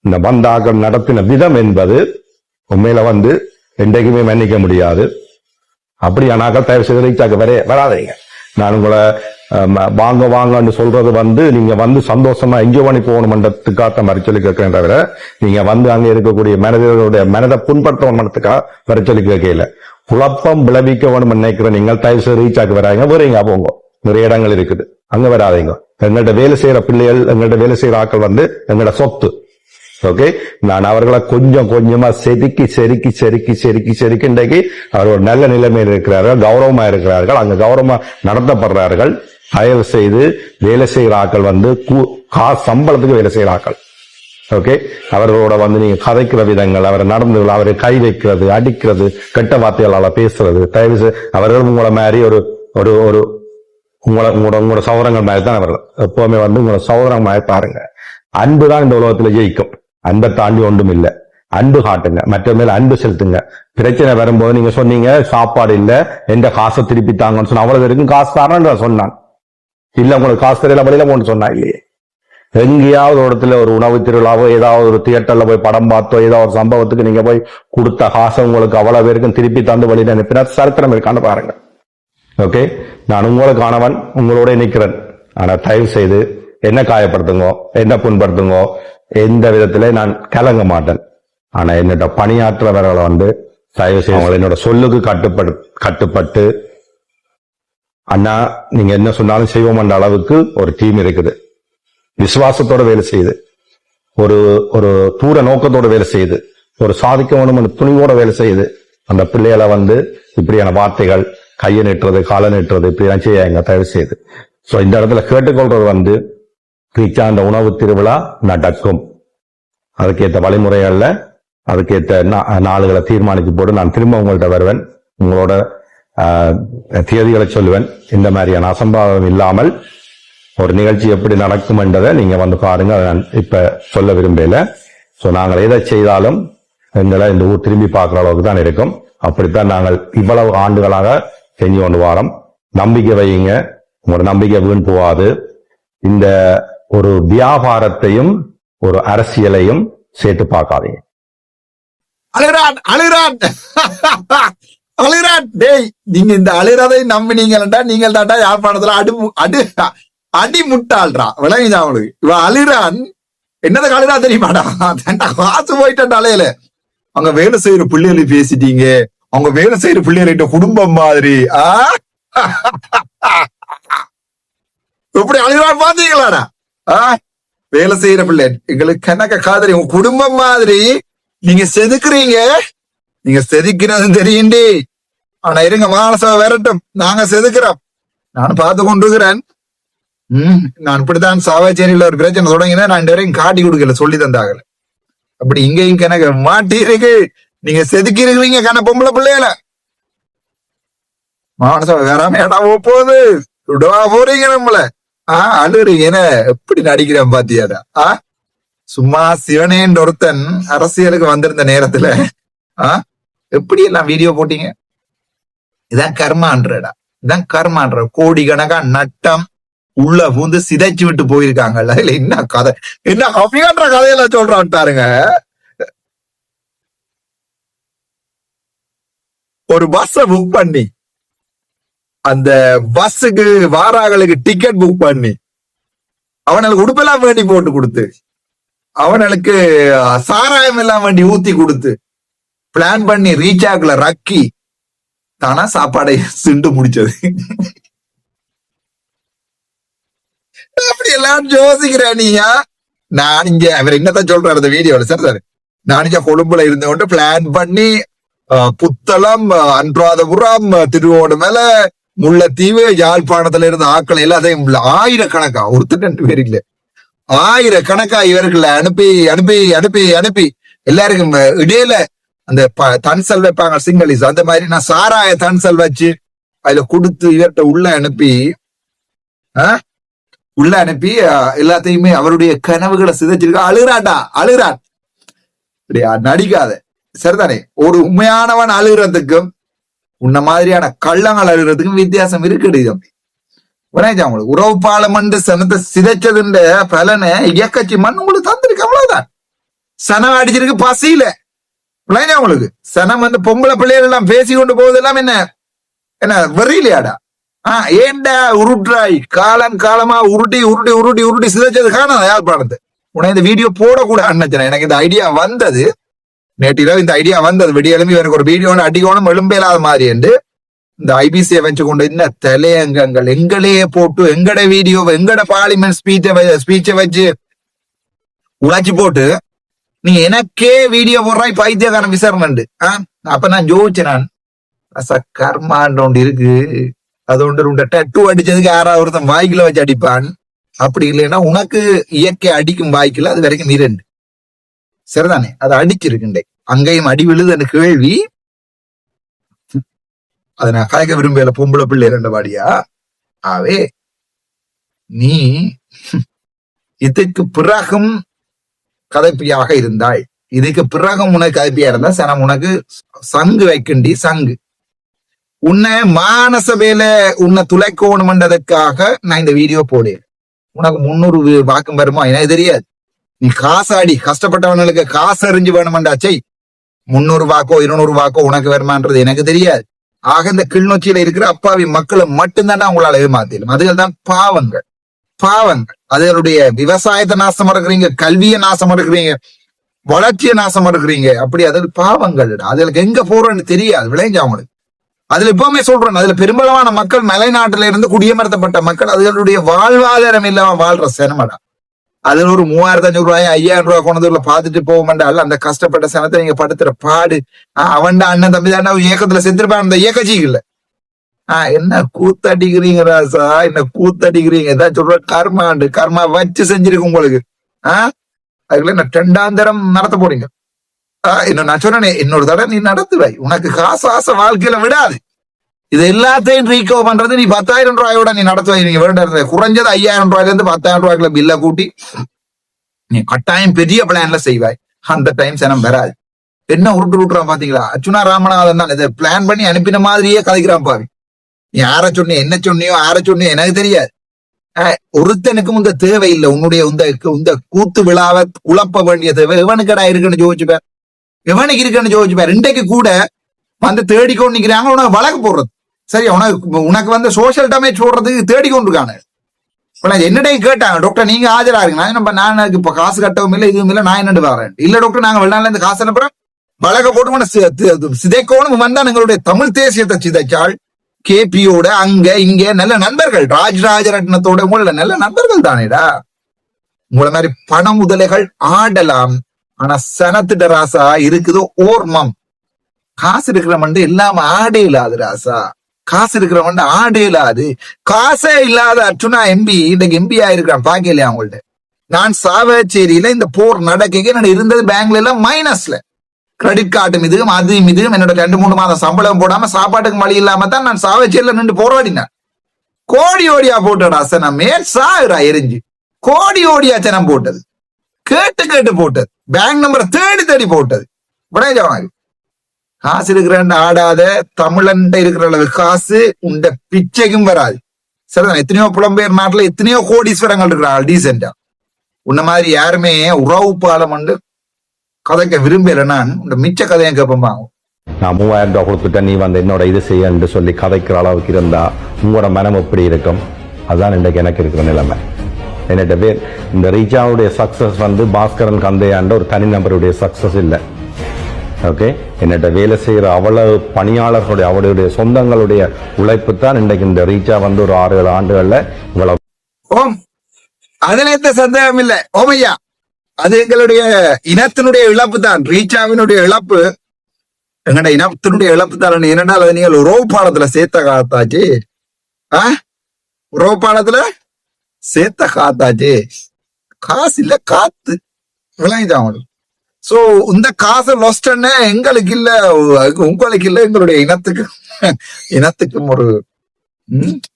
S7: இந்த வந்தாக்கள் நடத்தின விதம் என்பது உண்மையில வந்து என்றைக்குமே மன்னிக்க முடியாது. அப்படி ஆனாக்கள் தயவு செய்து ரீச்சாக்கு வராதீங்க. நான் உங்களை வாங்கன்னு சொல்றது வந்து நீங்க வந்து சந்தோஷமா என்ஜாய் பண்ணி போகணுமன்றதுக்காக மாதிரி சொல்லி கேட்கிறேன் தவிர, நீங்க வந்து அங்க இருக்கக்கூடிய மனிதர்களுடைய மனதை புண்படுத்தணுமன்றதுக்காக வர சொல்லி கேட்கல. குழப்பம் விளைவிக்க வேணும் நினைக்கிற நீங்கள் தயவு செய்து ரீச்சாக்கு வராங்க, வரீங்க போங்க. நிறைய இடங்கள் இருக்குது, அங்க வராதீங்க. எங்கள்கிட்ட வேலை செய்யற பிள்ளைகள், எங்கள்கிட்ட வேலை செய்யற ஆட்கள் வந்து எங்களோட சொத்து. ஓகே, நான் அவர்களை கொஞ்சம் கொஞ்சமா செதுக்கி இன்றைக்கு அவர் ஒரு நல்ல நிலைமையில் இருக்கிறார்கள், கௌரவமா இருக்கிறார்கள், அங்க கௌரவமா நடத்தப்படுறார்கள். தயவு செய்து வேலை செய்கிற ஆட்கள் வந்து சம்பளத்துக்கு வேலை செய்கிற ஆட்கள். ஓகே, அவர்களோட வந்து நீங்க கதைக்கிற விதங்கள், அவரை நடந்து அவரை கை வைக்கிறது, அடிக்கிறது, கெட்ட வார்த்தைகளால பேசுறது, தயவு செய்து அவர்கள் உங்களை மாதிரி ஒரு ஒரு ஒரு உங்களோட சௌரங்கள் மாதிரி தான் அவர்கள் எப்பவுமே வந்து உங்களோட சௌரம் மாதிரி பாருங்க. அன்புதான் இந்த உலகத்துல ஜெயிக்கும். அன்பை தாண்டி ஒன்றும் இல்லை. அன்பு காட்டுங்க, மற்ற மேல அன்பு செலுத்துங்க. பிரச்சனை வரும்போது நீங்க சொன்னீங்க சாப்பாடு இல்ல, எந்த காசை திருப்பி தாங்கன்னு சொன்ன, அவ்வளவு இருக்கும் காசு தரேன் சொன்னான். இல்ல உங்களுக்கு காசு தெரியல வழியில போன்னு சொன்னா இல்லையே. எங்கேயாவது ஒரு இடத்துல ஒரு உணவு திருவிழாவோ ஏதாவது ஒரு தியேட்டர்ல போய் படம் பார்த்தோ ஏதாவது ஒரு சம்பவத்துக்கு நீங்க போய் கொடுத்த காசை உங்களுக்கு அவ்வளவு பேருக்கும் திருப்பி தந்து வழியில் அனுப்பினா சரித்திரம் இருக்கான்னு பாருங்க. ஓகே, நான் உங்களுக்கானவன், உங்களோட நிக்கிறேன். ஆனா தயவு செய்து என்ன காயப்படுத்துங்கோ, என்ன புண்படுத்துங்கோ, எந்த விதத்திலே நான் கலங்க மாட்டேன். ஆனா என்னோட பணியாற்றவர்களை தயவு செய்து என்னோட சொல்லுக்கு கட்டுப்பட்டு அண்ணா நீங்க என்ன சொன்னாலும் செய்வோம் என்ற அளவுக்கு ஒரு டீம் இருக்குது. விசுவாசத்தோட வேலை செய்யுது, ஒரு தூர நோக்கத்தோட வேலை செய்யுது, ஒரு சாதிக்க வேணும் துணிவோட வேலை செய்யுது. அந்த பிள்ளைகளை இப்படியான வார்த்தைகள், கையை நீட்டுறது, காலை நீட்டுறது, இப்படியெல்லாம் செய்யாங்க தயவு செய்து. சோ இந்த இடத்துல கேட்டுக்கொள்றது ரீச்சா அந்த உணவு திருவிழா நடக்கும். அதுக்கேற்ற வழிமுறைகள்ல அதுக்கேற்ற நாளுகளை தீர்மானித்து போட்டு நான் திரும்ப உங்கள்கிட்ட வருவேன், உங்களோட தேதிகளை சொல்லுவேன். இந்த மாதிரியான அசம்பாவம் இல்லாமல் ஒரு நிகழ்ச்சி எப்படி நடக்கும் என்றதை நீங்க பாருங்க. அதை நான் இப்ப சொல்ல விரும்பல. சோ நாங்கள் எதை செய்தாலும் எங்களை இந்த ஊர் திரும்பி பார்க்கிற அளவுக்கு தான் இருக்கும். அப்படித்தான் நாங்கள் இவ்வளவு ஆண்டுகளாக செஞ்சு கொண்டு வாரோம். நம்பிக்கை வையுங்க, உங்களோட நம்பிக்கை வீண் போகாது. இந்த ஒரு வியாபாரத்தையும் ஒரு அரசியலையும் சேர்த்து பார்க்காதீங்க.
S1: அழுகிறான் டேய், நீங்க இந்த அழுறதை நம்பினீங்கடா, நீங்கள் தாண்டா யாழ்ப்பாணத்துல அடி முட்டாள்றா, விளங்குதா அவளுக்கு? இவன் அழுறான், என்னதை அழுறா தெரியுமாடா? காசு போயிட்டான் அலையில. அவங்க வேலை செய்யற பிள்ளைகளை பேசிட்டீங்க, அவங்க வேலை செய்யற பிள்ளைகிட்ட குடும்பம் மாதிரி எப்படி அழுகிறான் பாத்தீங்களாடா? வேலை செய்யற பிள்ளை எங்களுக்கு கணக்க காதலி, உங்க குடும்பம் மாதிரி நீங்க செதுக்குறீங்க. நீங்க செதுக்கிறது தெரியுண்டி. ஆனா இருங்க, மானசபை வரட்டும், நாங்க செதுக்குறோம். நானும் பார்த்து கொண்டிருக்கிறேன். நான் இப்படித்தான் சாவாச்சேரியில ஒரு பிரச்சனை தொடங்கினா நான் வரைக்கும் காட்டி கொடுக்கல, சொல்லி தந்தாங்கல. அப்படி இங்கேயும் கணக்கு மாட்டி இருக்கு. நீங்க செதுக்கி இருக்கிறீங்க கண பொம்பளை பிள்ளைகள. மானசபை வேறாம ஏடா போகுது, விடவா போறீங்க நம்மள? அழுறீங்க, எப்படி நடிக்கிறேன் பாத்தியாடா? சும்மா சிவனேன்ற ஒருத்தன் அரசியலுக்கு வந்திருந்த நேரத்துல எப்படி எல்லாம் வீடியோ போட்டீங்க? இதான் கர்மான்றடா, இதான் கர்மான்ற. கோடிக்கணக்கா நட்டம் உள்ள பூந்து சிதைச்சு விட்டு போயிருக்காங்கல்ல. இல்ல என்ன கதை, என்ன கம்மியான்ற கதையெல்லாம் சொல்றான்ட்டாருங்க. ஒரு பஸ்ஸ புக் பண்ணி அந்த பஸ்ஸுக்கு வாராங்களுக்கு டிக்கெட் புக் பண்ணி அவனுக்கு உடுப்பெல்லாம் வேண்டி போட்டு கொடுத்து, அவனுக்கு சாராயம் எல்லாம் வேண்டி ஊத்தி கொடுத்து பிளான் பண்ணி ரீசார்ஜ்ல ரக்கி தானா சாப்பாடை சிண்டு முடிச்சது. அப்படி எல்லாம் யோசிக்கிறேன் நீயா? நான் இங்க அவர் என்னதான் சொல்றாரு அந்த வீடியோல, சார் நான் இங்க கொழும்புல இருந்தவன்ட்டு பிளான் பண்ணி புத்தளம், அன்றாதபுரம், திருவோணமலை, முல்லைத்தீவு, யாழ்ப்பாணத்துல இருந்த ஆக்கள் எல்லாத்தையும் ஆயிரக்கணக்கா, ஒருத்தர் 2 பேர் இல்ல, ஆயிரக்கணக்கா இவர்களை அனுப்பி அனுப்பி அனுப்பி அனுப்பி எல்லாருக்கும் இடையில அந்த தன்சல் வைப்பாங்க சிங்களீஸ், அந்த மாதிரி நான் சாராய தன்சல் வச்சு அதுல கொடுத்து இவர்கிட்ட உள்ள அனுப்பி எல்லாத்தையுமே அவருடைய கனவுகளை சிதைச்சிருக்க. அழுறாட்டா, அழுறான். அப்படியா? நடிக்காத, சரிதானே? ஒரு உண்மையானவன் அழுகிறதுக்கும் உன்ன மாதிரியான கள்ளங்கள் அழுகிறதுக்கும் வித்தியாசம் இருக்குது. தம்பி உங்களுக்கு உறவு பாலம் சனத்தை சிதைச்சதுன்ற பலனை இயக்கச்சி மண் உங்களுக்கு தந்திருக்கு, அவ்வளவுதான். சனம் அடிச்சிருக்கு பசியில, உங்களுக்கு சனம் பொம்பளை பிள்ளைகள் எல்லாம் பேசி கொண்டு போவதெல்லாம் என்ன வெறியிலையாடா? ஏண்டா உருட்டுறாய்? காலம் காலமா உருட்டி உருட்டி உருட்டி உருட்டி சிதைச்சது காணாத யாழ்ப்பாணத்தை. உன இந்த வீடியோ போடக்கூடாது அண்ணச்சன. எனக்கு இந்த ஐடியா வந்தது நேற்றிரவு, இந்த ஐடியா வந்தது விடியெலும்பி எனக்கு ஒரு வீடியோ அடிக்கணும் எழும்பேலாத மாதிரி என்று இந்த ஐபிசியை வச்சு கொண்டு என்ன தலையங்கங்கள் எங்களையே போட்டு எங்கட வீடியோ எங்கட பார்லிமெண்ட் ஸ்பீச்சை வச்சு உழைச்சி போட்டு நீ எனக்கே வீடியோ போடுறாய் பைத்தியக்காரன் விசாரணை. அப்ப நான் ஜோதிச்சேன், நான் கர்மான் ஒன்று இருக்கு, அது ஒன்று டட்டு அடிச்சதுக்கு யாராவது ஒருத்தன் வாய்க்குல வச்சு அடிப்பான். அப்படி இல்லைன்னா உனக்கு இயற்கை அடிக்கும் வாய்க்குல அது வரைக்கும் 2 சரிதானே? அதை அடிச்சிருக்குண்டே, அங்கேயும் அடி விழுது அந்த கேள்வி. அதை நான் கலைக்க விரும்பல, பொம்பளை பிள்ளை 2 பாடியா. ஆவே நீ இதுக்கு பிறகும் கதைப்பியாக இருந்தாய், இதுக்கு பிறகும் உனக்கு கதைப்பியா இருந்தா சனம் உனக்கு சங்கு வைக்கண்டி சங்கு. உன்னை மானசபையில உன்னை துளைக்கோணும்ன்றதுக்காக நான் இந்த வீடியோ போடுறேன். உனக்கு 300 வாக்கும் வருமா எனக்கு தெரியாது. நீ காசாடி கஷ்டப்பட்டவனுக்கு காசு அறிஞ்சு வேணுமெண்டாச்சை 300 வாக்கோ 200 வாக்கோ உனக்கு வருமானது எனக்கு தெரியாது. ஆக இந்த கிளிநொச்சியில இருக்கிற அப்பாவி மக்களை மட்டும்தான் உங்களால ஏமாத்திடும். அதுகள் தான் பாவங்கள். அதுகளுடைய விவசாயத்தை நாசமா இருக்கிறீங்க, கல்வியை நாசமா இருக்கிறீங்க, வளர்ச்சியை நாசமா இருக்கிறீங்க. அப்படி அதில் பாவங்கள். அதுக்கு எங்க போறோன்னு தெரியாது, விளைஞ்சு அவங்களுக்கு. அதுல எப்பவுமே சொல்றேன், அதுல பெரும்பாலான மக்கள் மலைநாட்டுல இருந்து குடியமர்த்தப்பட்ட மக்கள். அதுகளுடைய வாழ்வாதாரம் இல்லாம வாழ்ற சிரமடா. அதுல ஒரு 3500 ரூபாய் 5000 ரூபாய் கொண்டதுல பாத்துட்டு போவோம்டால் அந்த கஷ்டப்பட்ட சனத்தை நீங்க படுத்துற பாடு. அவன்டா அண்ணன் தம்பி தாண்டா இயக்கத்துல செத்துருப்பான். அந்த இயக்கச்சிகள் என்ன கூத்தடிக்கிறீங்க ராசா, என்ன கூத்தடிக்கிறீங்க. ஏதாவது சொல்ற கர்மா வச்சு செஞ்சிருக்கு உங்களுக்கு. அதுக்குள்ள என்ன 2ஆம் தரம் நடத்த போறீங்க. என்ன நான் சொன்னேன், இன்னொரு தடவை நீ நடத்துவை. உனக்கு காசு ஆசை வாழ்க்கையில விடாது. இது எல்லாத்தையும் ரீகவர் பண்றது நீ 10,000 ரூபாயோட நீ நடத்துவை. நீங்க வேண்ட குறைஞ்சது 5000 ரூபாயில இருந்து 10,000 ரூபாய்க்குள்ள பில்ல கூட்டி நீ கட்டாயம் பெரிய பிளான்ல செய்வாய். அந்த டைம் சனம் வராது. என்ன உருட்டுறான் பாத்தீங்களா? அர்ச்சுனா ராமநாதன் தான் இதை பிளான் பண்ணி அனுப்பின மாதிரியே கதைக்கிறான் பாவி. நீ யார சொன்னியோ என்ன சொன்னியோ ஆர சொன்னியோ எனக்கு தெரியாது. ஒருத்தனுக்கும் இந்த தேவை இல்லை. உன்னுடைய இந்த கூத்து விழாவை குழப்ப வேண்டிய தேவை எவனுக்கடா இருக்குன்னு யோசிச்சுப்பார். எவனுக்கு இருக்குன்னு யோசிச்சுப்பார். இன்றைக்கு கூட வந்து தேடிக்கொண்டு நிக்கிறாங்க உனக்கு வழக்கு போடுறது. சரி, உனக்கு வந்து சோசியல் டேமேஜ் போடுறதுக்கு தேடிக்கொண்டு இருக்காங்க. என்னடையும் கேட்டாங்க, டாக்டர் நீங்க ஆஜரா இருக்குங்க, நான் இப்ப காசு கட்டவும் இல்லை இதுவும் இல்லை, நான் என்னண்டு வரேன். இல்ல டாக்டர் நாங்க வெளிநாட்டுல இருந்து காசு அனுப்புறோம், வழக்க போட்டு சிதைக்கோணும் வந்தா எங்களுடைய தமிழ் தேசியத்தை சிதைச்சால் கேபியோட அங்க இங்க நல்ல நண்பர்கள், ராஜராஜரட்னத்தோட உங்கள நல்ல நண்பர்கள் தானேடா. உங்களை மாதிரி பண முதலைகள் ஆடலாம். ஆனா சனத்திட்ட ராசா இருக்குது ஓர்மம். காசு இருக்கிறவன் எல்லாம் ஆடே இல்லாது ராசா. காசு இருக்கிறவன் ஆடே இல்லாது. காசே இல்லாத அர்ச்சுனா எம்பி இன்னைக்கு எம்பி ஆயிருக்கான். பாக்கலையா அவங்கள்ட்ட? நான் சாவச்சேரியில இந்த போர் நடக்க நான் இருந்தது பேங்க்ல எல்லாம் மைனஸ்ல. கிரெடிட் கார்டு மிதும் அது மிதும் என்னோட 2-3 மாதம் சம்பளம் போடாம சாப்பாட்டுக்கு வழி இல்லாம தான் நான் சாவச்சேரியில நின்று போராடினேன். கோடியா போட்டடா சனம். மேல் சாகுறா எரிஞ்சு. கோடியா சனம் போட்டது. கேட்டு போட்டது. பேங்க் நம்பரை தேடி போட்டது. உடனே காசு இருக்கிற ஆடாத தமிழன் இருக்கிற அளவு காசு உண்ட பிச்சைக்கும் வராது. சரிதான். எத்தனையோ புலம்பெயர் நாட்டுல எத்தனையோ கோடீஸ்வரங்கள் இருக்கிறாங்க டீசென்டா. உன்ன மாதிரி யாருமே உறவு பாலம் வந்து கதைக்க விரும்பல. நான் இந்த மிச்ச கதையை கேட்பாங்க.
S7: நான் 3000 ரூபாய் கொடுத்துட்ட நீ வந்து என்னோட இது செய்ய என்று சொல்லி கதைக்கிற அளவுக்கு இருந்தா உங்களோட மனம் எப்படி இருக்கும்? அதுதான் இன்றைக்கு எனக்கு இருக்கிற நிலைமை. என்னட்ட பேர் இந்த ரீச்சாவுடைய சக்சஸ் வந்து பாஸ்கரன் கந்தையாண்ட ஒரு தனிநபருடைய சக்சஸ் இல்லை. ஓகே, என்னட்ட வேலை செய்யற அவ்வளவு பணியாளர்களுடைய அவருடைய சொந்தங்களுடைய உழைப்பு தான் இன்றைக்கு இந்த ரீச்சா வந்து ஒரு 6-7 ஆண்டுகள்ல இவ்வளவு.
S1: ஓம், அதுல எந்த சந்தேகம் இல்லை. ஓமையா, அது எங்களுடைய இனத்தினுடைய இழப்பு தான். ரீச்சாவினுடைய இழப்பு எங்கட இனத்தினுடைய இழப்பு தான். என்னென்னால் அது நீங்கள் உறவு பாலத்துல சேர்த்த காத்தாச்சு. உறவு பாலத்துல சேர்த்த காத்தாச்சு. காசு இல்ல காத்து விளைஞ்சாங்க. சோ இந்த காசை லொஸ்டன்னு எங்களுக்கு இல்ல, உங்களுக்கு இல்ல, எங்களுடைய இனத்துக்கும் ஒரு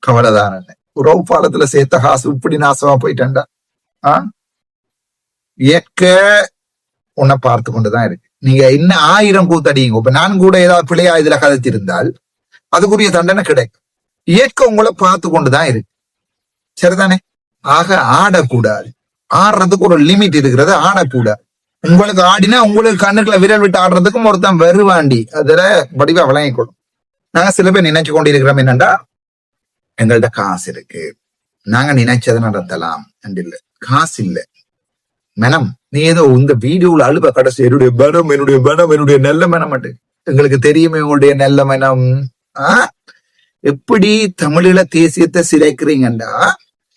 S1: கவலை தானே. உறவு பாலத்துல சேர்த்த காசு இப்படி நாசமா போயிட்டேன்டா. இயற்க உன்னை பார்த்து கொண்டுதான் இருக்கு. நீங்க இன்னும் 1000 கூத்தடிங்க. இப்ப நான் கூட ஏதாவது பிள்ளையா இதுல கதைச்சிருந்தால் அதுக்குரிய தண்டனை கிடைக்கும். இயற்கை உங்களை பார்த்து கொண்டுதான் இருக்கு. சரிதானே? ஆக ஆடக்கூடாது. ஆடுறதுக்கு ஒரு லிமிட் இருக்கிறது. ஆடக்கூடாது. உங்களுக்கு ஆடினா உங்களுக்கு கண்ணுக்குள்ள விரல் விட்டு ஆடுறதுக்கும் ஒருத்தன் வருவாண்டி. அதுல வடிவா விளங்கிக்கொள்ளும். நாங்க சில பேர் நினைச்சு கொண்டு இருக்கிறோம் என்னண்டா, எங்கள்கிட்ட காசு இருக்கு, நாங்க நினைச்சதை நடத்தலாம். இல்ல, காசு இல்ல மனம். நீ ஏதோ இந்த வீடியோல அழுவ கடைசி என்னுடைய மனம் என்னுடைய நல்ல மனம் மட்டும் எங்களுக்கு தெரியுமே. உங்களுடைய நல்ல மனம் எப்படி தமிழீழ தேசியத்தை சிதைக்கிறீங்கண்டா,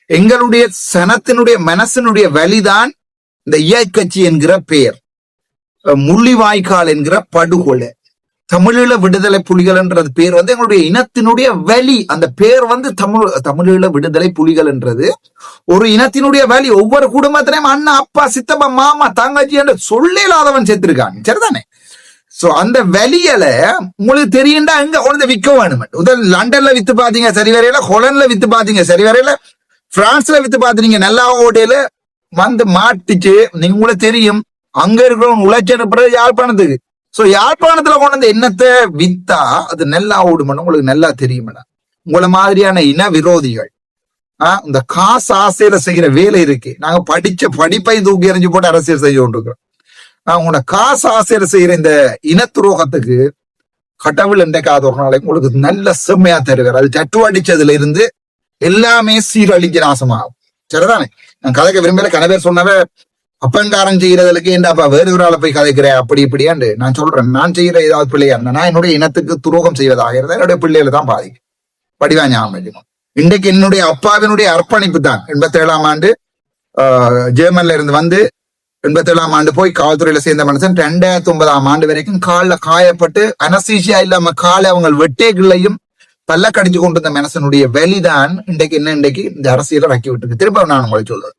S1: எங்களுடைய சனத்தினுடைய மனசினுடைய வலிதான் இந்த இயக்கட்சி என்கிற பெயர், முள்ளிவாய்க்கால் என்கிற படுகொலை, தமிழீழ விடுதலை புலிகள் என்றது பேர் வந்து எங்களுடைய இனத்தினுடைய வலி. அந்த பேர் வந்து தமிழீழ விடுதலை புலிகள் என்றது ஒரு இனத்தினுடைய வலி. ஒவ்வொரு குடும்பத்திலையும் அண்ணா, அப்பா, சித்தப்பா, மாமா, தங்கச்சி என்று சொல்லில்லாதவன் சேர்த்திருக்காங்க. சரிதானே? சோ அந்த வலியல உங்களுக்கு தெரியுண்டா எங்க கொண்டு விற்க வேணும். முதல் லண்டன்ல வித்து பாத்தீங்க சரி வரையில, ஹொலண்ட்ல வித்து பாத்தீங்க சரி வரையில, பிரான்ஸ்ல வித்து பாத்தீங்க நல்லா ஓட்டையில வந்து மாட்டிச்சு. நீங்க உங்களுக்கு தெரியும் அங்க இருக்கிறவங்க உழைச்சனுப்புறது யாழ்ப்பாணத்துக்கு. சோ யாழ்ப்பாணத்துல கொண்டு வந்து என்னத்தை வித்தா அது நல்லா ஓடுமன்னு உங்களுக்கு நல்லா தெரியுமடா. உங்களை மாதிரியான இன விரோதிகள் இந்த காசு ஆசையில செய்யற வேலை இருக்கு. நாங்க படிச்ச படிப்பை தூக்கி எறிஞ்சு போட்டு அரசியல் செய்ய கொண்டிருக்கிறோம். உங்களோட காசு ஆசையில செய்யற இந்த இனத்துரோகத்துக்கு கடவுள் இன்றைக்காத ஒரு நாளைக்கு உங்களுக்கு நல்ல செம்மையா தருவார். அது டட்டு அடிச்சதுல இருந்து எல்லாமே சீரழிஞ்சு நாசமாகும். சரிதானே? நான் கதைக்க விரும்பல. கணவர் சொன்னவ அப்பங்காரம் செய்யறதுக்கு ஏண்டாப்பா வேறு ஒரு ஆளை போய் கதைக்கிறேன் அப்படி இப்படியாண்டு நான் சொல்றேன். நான் செய்யற ஏதாவது பிள்ளையா இருந்தா நான் என்னுடைய இனத்துக்கு துரோகம் செய்வதாக இருந்தா என்னுடைய பிள்ளைகளை தான் பாதிக்கும். படிவா ஞாபகம். இன்றைக்கு என்னுடைய அப்பாவினுடைய அர்ப்பணிப்பு தான் 87ஆம் ஆண்டு ஜெர்மன்ல இருந்து வந்து 87ஆம் ஆண்டு போய் காவல்துறையில சேர்ந்த மனுஷன் 2009ஆம் ஆண்டு வரைக்கும் காலில் காயப்பட்டு அனசீசியா இல்லாம காலை அவங்க வெட்டேகளையும் பல்ல கடிச்சு கொண்டு வந்த மனுஷனுடைய வெளிதான் இன்றைக்கு இந்த அரசியலை ரக்கி விட்டுருக்கு. திரும்ப நான் உங்களை சொல்றேன்,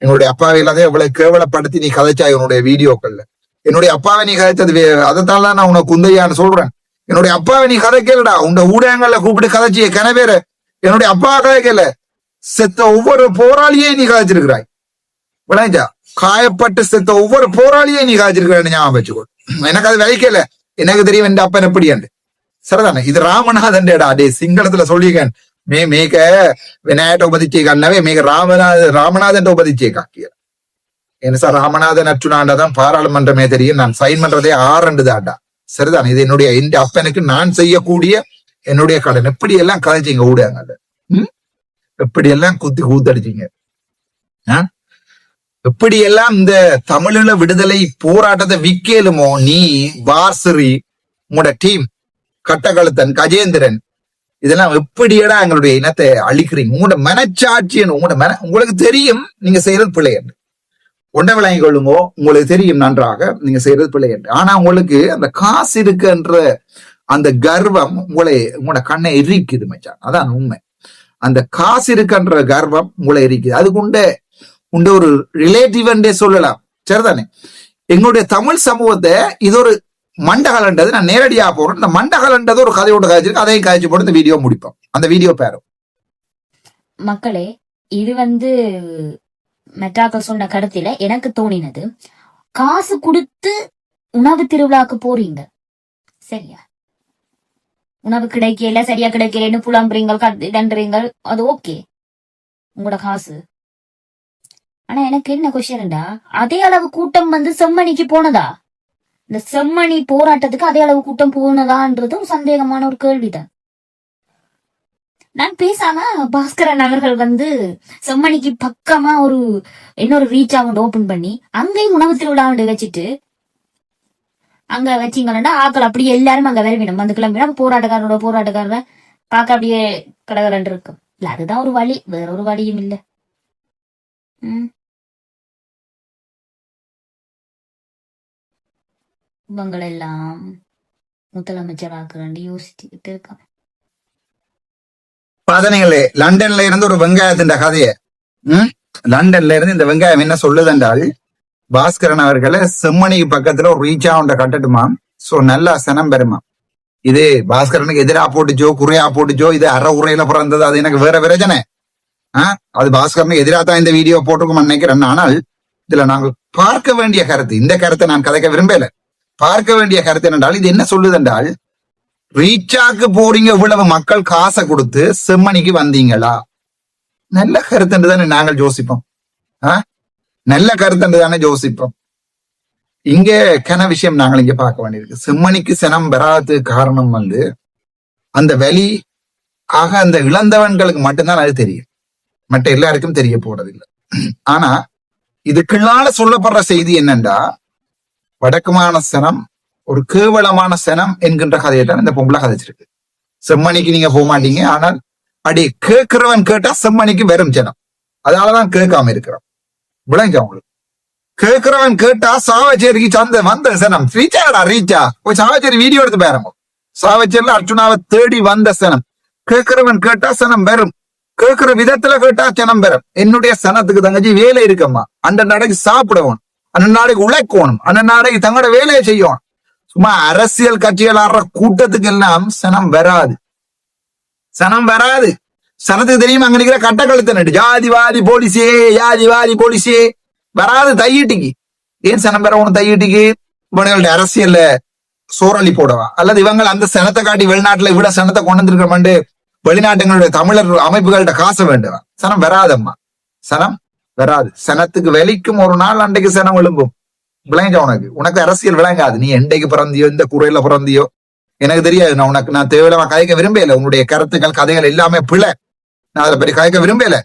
S1: என்னுடைய அப்பாவை இல்லாத இவ்வளவு கேவலப்படுத்தி நீ கதைச்சா என்னுடைய வீடியோக்கள்ல என்னுடைய அப்பாவை நீ கதைச்சது அதைத்தான் நான் உனக்கு குந்தையான்னு சொல்றேன். என்னுடைய அப்பாவை நீ கதைக்கலடா, உங்க ஊடகங்கள்ல கூப்பிட்டு கதைச்சிய கனவேற என்னுடைய அப்பா கதைக்கல. செத்த ஒவ்வொரு போராளியே நீ கதைச்சிருக்கிறாய். விளைஞ்சா காயப்பட்டு செத்த ஒவ்வொரு போராளியே நீ கதைச்சிருக்கிறான்னு ஞாபகம் வச்சுக்கோ. எனக்கு அது விளைக்கல. எனக்கு தெரியும் என் அப்பன் எப்படியாண்டு. சரிதானே? இது ராமநாதன்டா. டே சிங்களத்துல சொல்லிக்கேன் මේක විනායට උපදිච්ච එකක් නෙවෙයි මේක ராமநாதன் உபதிச்ச காக்கிய. என்சா ராமநாதன் அச்சுனாண்டா தான் பாராளுமன்றமே தெரியும். நான் சைன் பண்றதே 6 தாண்டா. சரிதான்? இது என்னுடைய இந்த அப்பனுக்கு நான் செய்யக்கூடிய என்னுடைய கடன். எப்படி எல்லாம் கதைச்சிங்க ஊடகங்கள்ல, எப்படி எல்லாம் குத்தி கூத்தடிச்சிங்க, எப்படி எல்லாம் இந்த தமிழீழ விடுதலை போராட்டத்தை விக்கலுமோ நீ வார்சரி உங்களோட டீம் கட்டகழுத்தன் கஜேந்திரன் இதெல்லாம் எப்படியடா எங்களுடைய இனத்தை அழிக்கிறீங்க. உங்களோட மனச்சாட்சி உங்களுக்கு தெரியும் நீங்க செய்யறது பிள்ளை என்று. ஒன்றை விளங்கிக் கொள்ளுங்கோ. உங்களுக்கு தெரியும் நன்றாக நீங்க செய்யறது பிள்ளை என்று. ஆனா உங்களுக்கு அந்த காசு இருக்குன்ற அந்த கர்வம் உங்களோட கண்ணை எரிக்குது மச்சான். அதான் உண்மை. அந்த காசு இருக்குன்ற கர்வம் உங்களை எரிக்குது. அதுக்கு ஒரு ரிலேட்டிவ் சொல்லலாம். சரிதானே? எங்களுடைய தமிழ் சமூகத்தை இது ஒரு மண்டகலண்டது நான் நேரடியா போறேன். இந்த மண்டகலண்டது ஒரு கதையோட காய்ச்சிருக்கு. அதையும் காய்ச்சி போட்டு இந்த வீடியோ முடிப்போம். அந்த வீடியோ பேரும்
S8: மக்களே, இது மெட்ராக்கள் சொன்ன கருத்துல எனக்கு தோணினது, காசு கொடுத்து உணவு திருவிழாக்கு போறீங்க சரியா, உணவு கிடைக்கல சரியா கிடைக்கலன்னு புலம்புறீங்க அது ஓகே உங்களோட காசு. ஆனா எனக்கு என்ன கொஸ்டின்டா, அதே அளவு கூட்டம் செம்மணிக்கு போனதா? இந்த செம்மணி போராட்டத்துக்கு அதே அளவு கூட்டம் போனதான்றதும் சந்தேகமான ஒரு கேள்விதான். நான் பேசாம பாஸ்கரன் அவர்கள் செம்மணிக்கு பக்கமா இன்னொரு ரீச் ஆகண்ட் ஓபன் பண்ணி அங்கேயும் உணவு திருவிழா வச்சுட்டு அங்க வச்சிங்கன்னா ஆக்கள் அப்படியே எல்லாரும் அங்க வரவிடும். அந்த கிளம்பினா போராட்டக்காரரை பார்க்க அப்படியே கடகரன் இருக்கும். இல்ல அதுதான் ஒரு வழி, வேற ஒரு வழியும் இல்ல. இவங்களெல்லாம் முதலமைச்சராக்குறாண்டி யோசிச்சுக்கிட்டு இருக்கான்.
S1: பாத்தீங்களே, லண்டன்ல இருந்து ஒரு வெங்காயத்தின் கதைய லண்டன்ல இருந்து இந்த வெங்காயம் என்ன சொல்லுதென்றால், பாஸ்கரன் அவர்களை செம்மணிக்கு பக்கத்துல ஒரு ரீச்சா ஒன்றை கட்டட்டுமா, சோ நல்லா சனம் பெறுமா. இது பாஸ்கரனுக்கு எதிரா போட்டுச்சோ குறையா போட்டுச்சோ, இது அரை உரையில பிறந்தது, அது எனக்கு வேற பிரச்சனை. அது பாஸ்கரனுக்கு எதிராக தான் இந்த வீடியோ போட்டிருக்கோம் நினைக்கிறேன். ஆனால் இதுல நாங்கள் பார்க்க வேண்டிய கருத்து, இந்த கருத்தை நான் கதைக்க விரும்பல. பார்க்க வேண்டிய கருத்து என்னென்றால், இது என்ன சொல்லுதென்றால், ரீச்சாக்கு போறீங்க, இவ்வளவு மக்கள் காசை கொடுத்து செம்மணிக்கு வந்தீங்களா? நல்ல கருத்து தானே நாங்கள் யோசிப்போம். நல்ல கருத்து தானே யோசிப்போம். இங்க கன விஷயம் நாங்கள் இங்க பார்க்க வேண்டியிருக்கு. செம்மணிக்கு சனம் பெறாததுக்கு காரணம் அந்த வலி ஆக அந்த இழந்தவன்களுக்கு மட்டும்தான் அது தெரியும், மற்ற எல்லாருக்கும் தெரிய போறதில்லை. ஆனா இதுக்குள்ளால சொல்லப்படுற செய்தி என்னண்டா, வடக்குமான சனம் ஒரு கேவலமான சனம் என்கின்ற கதையை தான் இந்த பொம்பளை கதைச்சிருக்கு. செம்மணிக்கு நீங்க போக மாட்டீங்க, ஆனால் அடி கேட்கிறவன் கேட்டா செம்மணிக்கு வெறும் ஜனம், அதனாலதான் கேட்காம இருக்கிறோம். விளங்க அவங்களுக்கு கேட்கிறவன் கேட்டா சாவச்சேரிக்கு வந்த சனம் ரீச்சா போய் சாவச்சேரி வீடியோ எடுத்து பாருங்க. சாவச்சேரியில அர்ச்சுனாவை தேடி வந்த சனம். கேட்கிறவன் கேட்டா சனம் வெறும், கேட்கிற விதத்துல கேட்டா சனம் பெறும். என்னுடைய சனத்துக்கு தங்கச்சி வேலை இருக்கம்மா, அந்த நாளைக்கு சாப்பிடணும், அந்த நாளைக்கு உழைக்கணும், அந்த நாளைக்கு தங்களோட வேலையை செய்யணும். சும்மா அரசியல் கட்சிகள் ஆடுற கூட்டத்துக்கு எல்லாம் சனம் வராது. சனத்துக்கு தெரியும் அங்க நிக்கிற கட்ட கழுத்து ஜாதிவாதி போலீஸே வராது தையீட்டிக்கு. ஏன் சனம் பெற ஒண்ணு தையீட்டிக்கு? இவனுடைய அரசியல்ல சோரளி போடவா, அல்லது இவங்க அந்த சனத்தை காட்டி வெளிநாட்டுல இவ்வளவு சனத்தை கொண்டு வந்திருக்கிறோம் வெளிநாட்டுகளுடைய தமிழர் அமைப்புகள்கிட்ட காசை வேண்டுவா. சனம் வராதம்மா, சனம் வராது. சனத்துக்கு வெளிக்கும் ஒரு நாள் அன்றைக்கு சனம் எழும்பும். விளங்க உனக்கு அரசியல் விளங்காது. நீ எண்டைக்கு பிறந்தியோ, இந்த குறையில பிறந்தியோ எனக்கு தெரியாது. நான் தேவையில்லாம கதைக்க விரும்பல. உன்னுடைய கருத்துக்கள் கதைகள் எல்லாமே பிழை. நான் அதை பற்றி கதைக்க விரும்பல.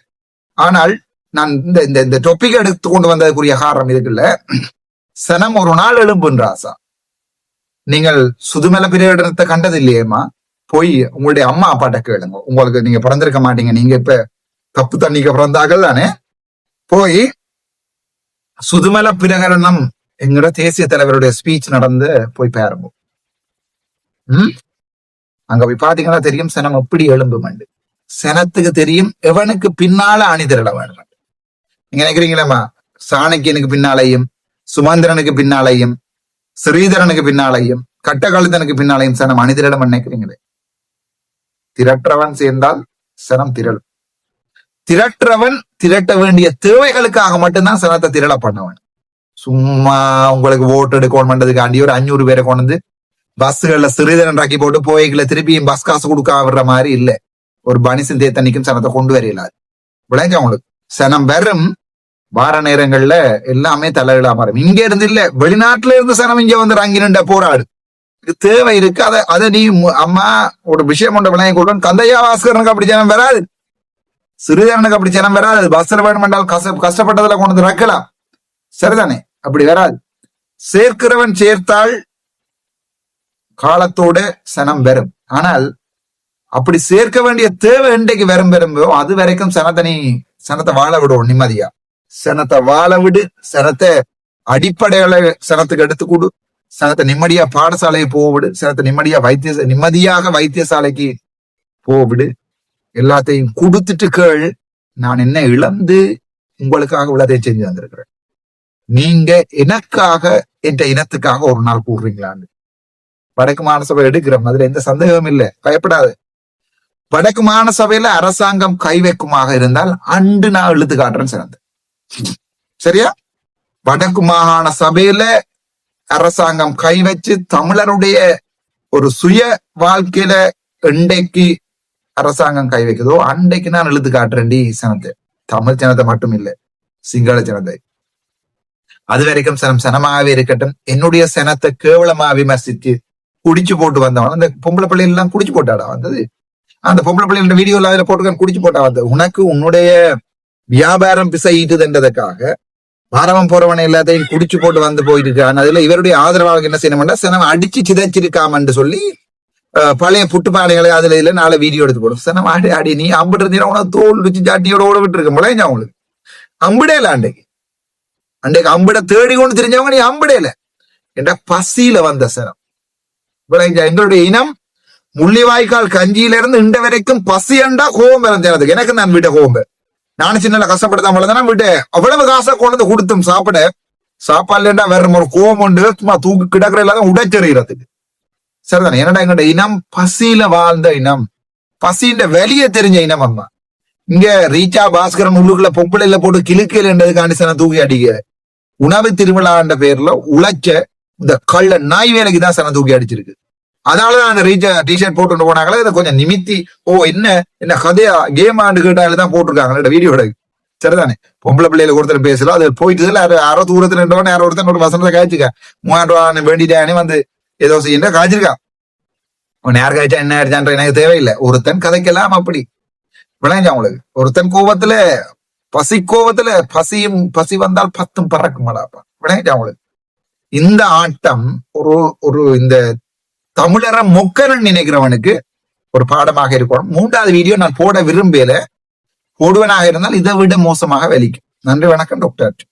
S1: ஆனால் நான் இந்த டொப்பிக் எடுத்து கொண்டு வந்ததுக்குரிய காரணம் இதுக்குல்ல. சனம் ஒரு நாள் எழும்புன்றாசா. நீங்கள் சுதுமல பிரகடனத்தை கண்டது இல்லையேம்மா? போய் உங்களுடைய அம்மா அப்பாட்ட கேளுங்க. உங்களுக்கு நீங்க பிறந்திருக்க மாட்டீங்க, நீங்க இப்ப தப்பு தண்ணிக்க பிறந்தார்கள் தானே. போய் சுதுமல பிரகடனம் எங்கட தேசிய தலைவருடைய ஸ்பீச் நடந்து போய் பாருங்க. அங்க போய் பாத்தீங்கன்னா தெரியும் சனம் எப்படி எழும்புமண்டு. சனத்துக்கு தெரியும் எவனுக்கு பின்னால அணிதிரள வேணும். நீங்க நினைக்கிறீங்களேம்மா, சாணக்கியனுக்கு பின்னாலையும், சுமந்திரனுக்கு பின்னாலையும், ஸ்ரீதரனுக்கு பின்னாலையும், கட்டகாலத்தனுக்கு பின்னாலையும் சனம் அணிதிரளம் நினைக்கிறீங்களே? திரட்டவன் சேர்ந்தால் சனம் திரளும். திரட்டவன் திரட்ட வேண்டிய தேவைகளுக்காக மட்டும்தான் சனத்தை திரள பண்ணவன். சும்மா உங்களுக்கு ஓட்டு எடுக்கணும் பண்றதுக்காண்டி ஒரு 500 பேரை கொண்டு வந்து பஸ்ஸுகள்ல சிறிதரன் ராக்கி போட்டு போய்களை திருப்பியும் பஸ் காசு கொடுக்க விடுற மாதிரி இல்ல. ஒரு பனிசும் தேத்தன்னைக்கும் சனத்தை கொண்டு வரையிலாது. விளைஞ்ச உங்களுக்கு சனம் வெறும் வார நேரங்கள்ல எல்லாமே தலையிலா மாறும். இங்க இருந்து இல்ல, வெளிநாட்டுல இருந்து சனம் இங்க வந்து ரங்கினுண்ட போராடு. இது தேவை இருக்கு. அதை நீ அம்மா ஒரு விஷயம் கொண்ட விளைய கொடுக்கணும். கந்தையா பாஸ்கரனுக்கு அப்படி ஜனம் வராது, சிறிதரனுக்கு அப்படி ஜனம் வராது. பஸ்ல வேணுமென்றால் கஷ்டப்பட்டதுல கொண்டு வந்து ரக்கலாம், சரிதானே? அப்படி வராது. சேர்க்கிறவன் சேர்த்தால் காலத்தோட சனம் வரும். ஆனால் அப்படி சேர்க்க வேண்டிய தேவை இன்றைக்கு வரும்போ அது வரைக்கும் சனத்தை வாழ விடுவோம் நிம்மதியா. சனத்தை வாழ விடு, சனத்தை அடிப்படைகளை சனத்துக்கு எடுத்து கொடு, சனத்தை நிம்மதியா பாடசாலையை போவிடு, சனத்தை நிம்மதியாக வைத்தியசாலைக்கு போவிடு. எல்லாத்தையும் கொடுத்துட்டு கேள், நான் என்ன இழந்து உங்களுக்காக உள்ளதையும் செஞ்சு வந்திருக்கிறேன். நீங்க எனக்காக என்ற இனத்துக்காக ஒரு நாள் கூடுறீங்களான்னு. வடக்கு மாநசபை எடுக்கிறோம், அதுல எந்த சந்தேகமும் இல்லை, பயப்படாது. வடக்கு மாநசபையில அரசாங்கம் கை வைக்குமாக இருந்தால் அண்டு நான் இழுத்து காட்டுறேன் சிறந்த. சரியா? வடக்கு மாகாண சபையில அரசாங்கம் கை வச்சு தமிழருடைய ஒரு சுய வாழ்க்கையில இன்றைக்கு அரசாங்கம் கை வைக்குதோ அன்றைக்கு நான் இழுத்து காட்டுறேன்டி சனத்தை. தமிழ் ஜனத்தை மட்டும் இல்லை, சிங்கள ஜனத்தை. அது வரைக்கும் சனமாகவே இருக்கட்டும். என்னுடைய சனத்தை கேவலமா விமர்சித்து குடிச்சு போட்டு வந்தவன் அந்த பொம்பளை பிள்ளைகள் எல்லாம் குடிச்சு போட்டாடா வந்தது. அந்த பொம்பளை பிள்ளைகளோட வீடியோ எல்லாம் அதுல போட்டுக்கான் குடிச்சு போட்டா வந்தது. உனக்கு உன்னுடைய வியாபாரம் பிசையிட்டுதுன்றதுக்காக பாரவம் போறவனை எல்லாத்தையும் குடிச்சு போட்டு வந்து போயிட்டு இருக்கான். அதுல இவருடைய ஆதரவாக என்ன செய்யணும்னா சனம் அடிச்சு சிதைச்சிருக்காமன்னு சொல்லி பழைய புட்டுப்பானைகளை அதுல இதுல நாளை வீடியோ எடுத்து போடும். சனம் ஆடி ஆடி நீ அம்பிட்டு உனக்கு தோல் வச்சு ஜாட்டியோட ஓட விட்டு இருக்க முளைஞ்சா உங்களுக்கு அம்பிடேல. அன்றைக்கு அம்பிட தேடி கொண்டு தெரிஞ்சவங்க நீ அம்பிடேல என்ற பசியில வந்த சனம். எங்களுடைய இனம் முள்ளிவாய்க்கால் கஞ்சியில இருந்து இண்ட வரைக்கும் பசி அண்டா கோபம் இறந்ததுக்கு எனக்கு நான் விட்ட கோபம். நானும் சின்ன கஷ்டப்படுத்தாம தான் விட்டு அவ்வளவு காசை கொண்டு கொடுத்தும் சாப்பாடுலா வேற ஒரு கோபம் உண்டு. சும்மா தூக்கு கிடக்குற இல்லாத உடைச்செறிகிறதுக்கு. சரிதானே? என்னடா எங்களுடைய இனம் பசியில வாழ்ந்த இனம், பசின்ற வெளியே தெரிஞ்ச இனம். அம்மா இங்க ரீச்சா பாஸ்கரன் உள்ளுக்குள்ள பொம்பளையில போட்டு கிழக்கையில் என்றதுக்காண்டி சன தூக்கி அடிக்க உணவு திருவிழான்ற பேர்ல உழைச்ச இந்த கள்ள நாய் வேலைக்கு தான் சன தூக்கி அடிச்சிருக்கு. அதனாலதான் அந்த ரீச்சா டிஷர்ட் போட்டு போனாங்களே இதை கொஞ்சம் நிமித்தி என்ன கதையா கேம் ஆண்டு கேட்டாலும் போட்டிருக்காங்க வீடியோட. சரிதானே? பொம்பளை பிள்ளையில ஒருத்தர் பேசலாம், அது போயிட்டு அரை தூரத்துல ரெண்டு யாரோ ஒருத்தன் ஒரு வசனத்தை காய்ச்சிக்க 3000 ரூபா வேண்டிட்டானே வந்து ஏதோ செய்ய காய்ச்சிருக்கா. உன் யார் காய்ச்சா என்ன ஆயிடுச்சான்ற எனக்கு தேவையில்லை. ஒருத்தன் கதைக்கலாம் அப்படி விளைஞ்சா உங்களுக்கு. ஒருத்தன் கோபத்துல பசி வந்தால் 10 பறக்கும் மாடாப்பா விளைஞ்சா உங்களுக்கு. இந்த ஆட்டம் ஒரு இந்த தமிழர மொக்கரன் நினைக்கிறவனுக்கு ஒரு பாடமாக இருக்கணும். 3வது வீடியோ நான் போட விரும்பல, போடுவனாக இருந்தால் இதை விட மோசமாக வெளிக்கும். நன்றி, வணக்கம் டாக்டர்.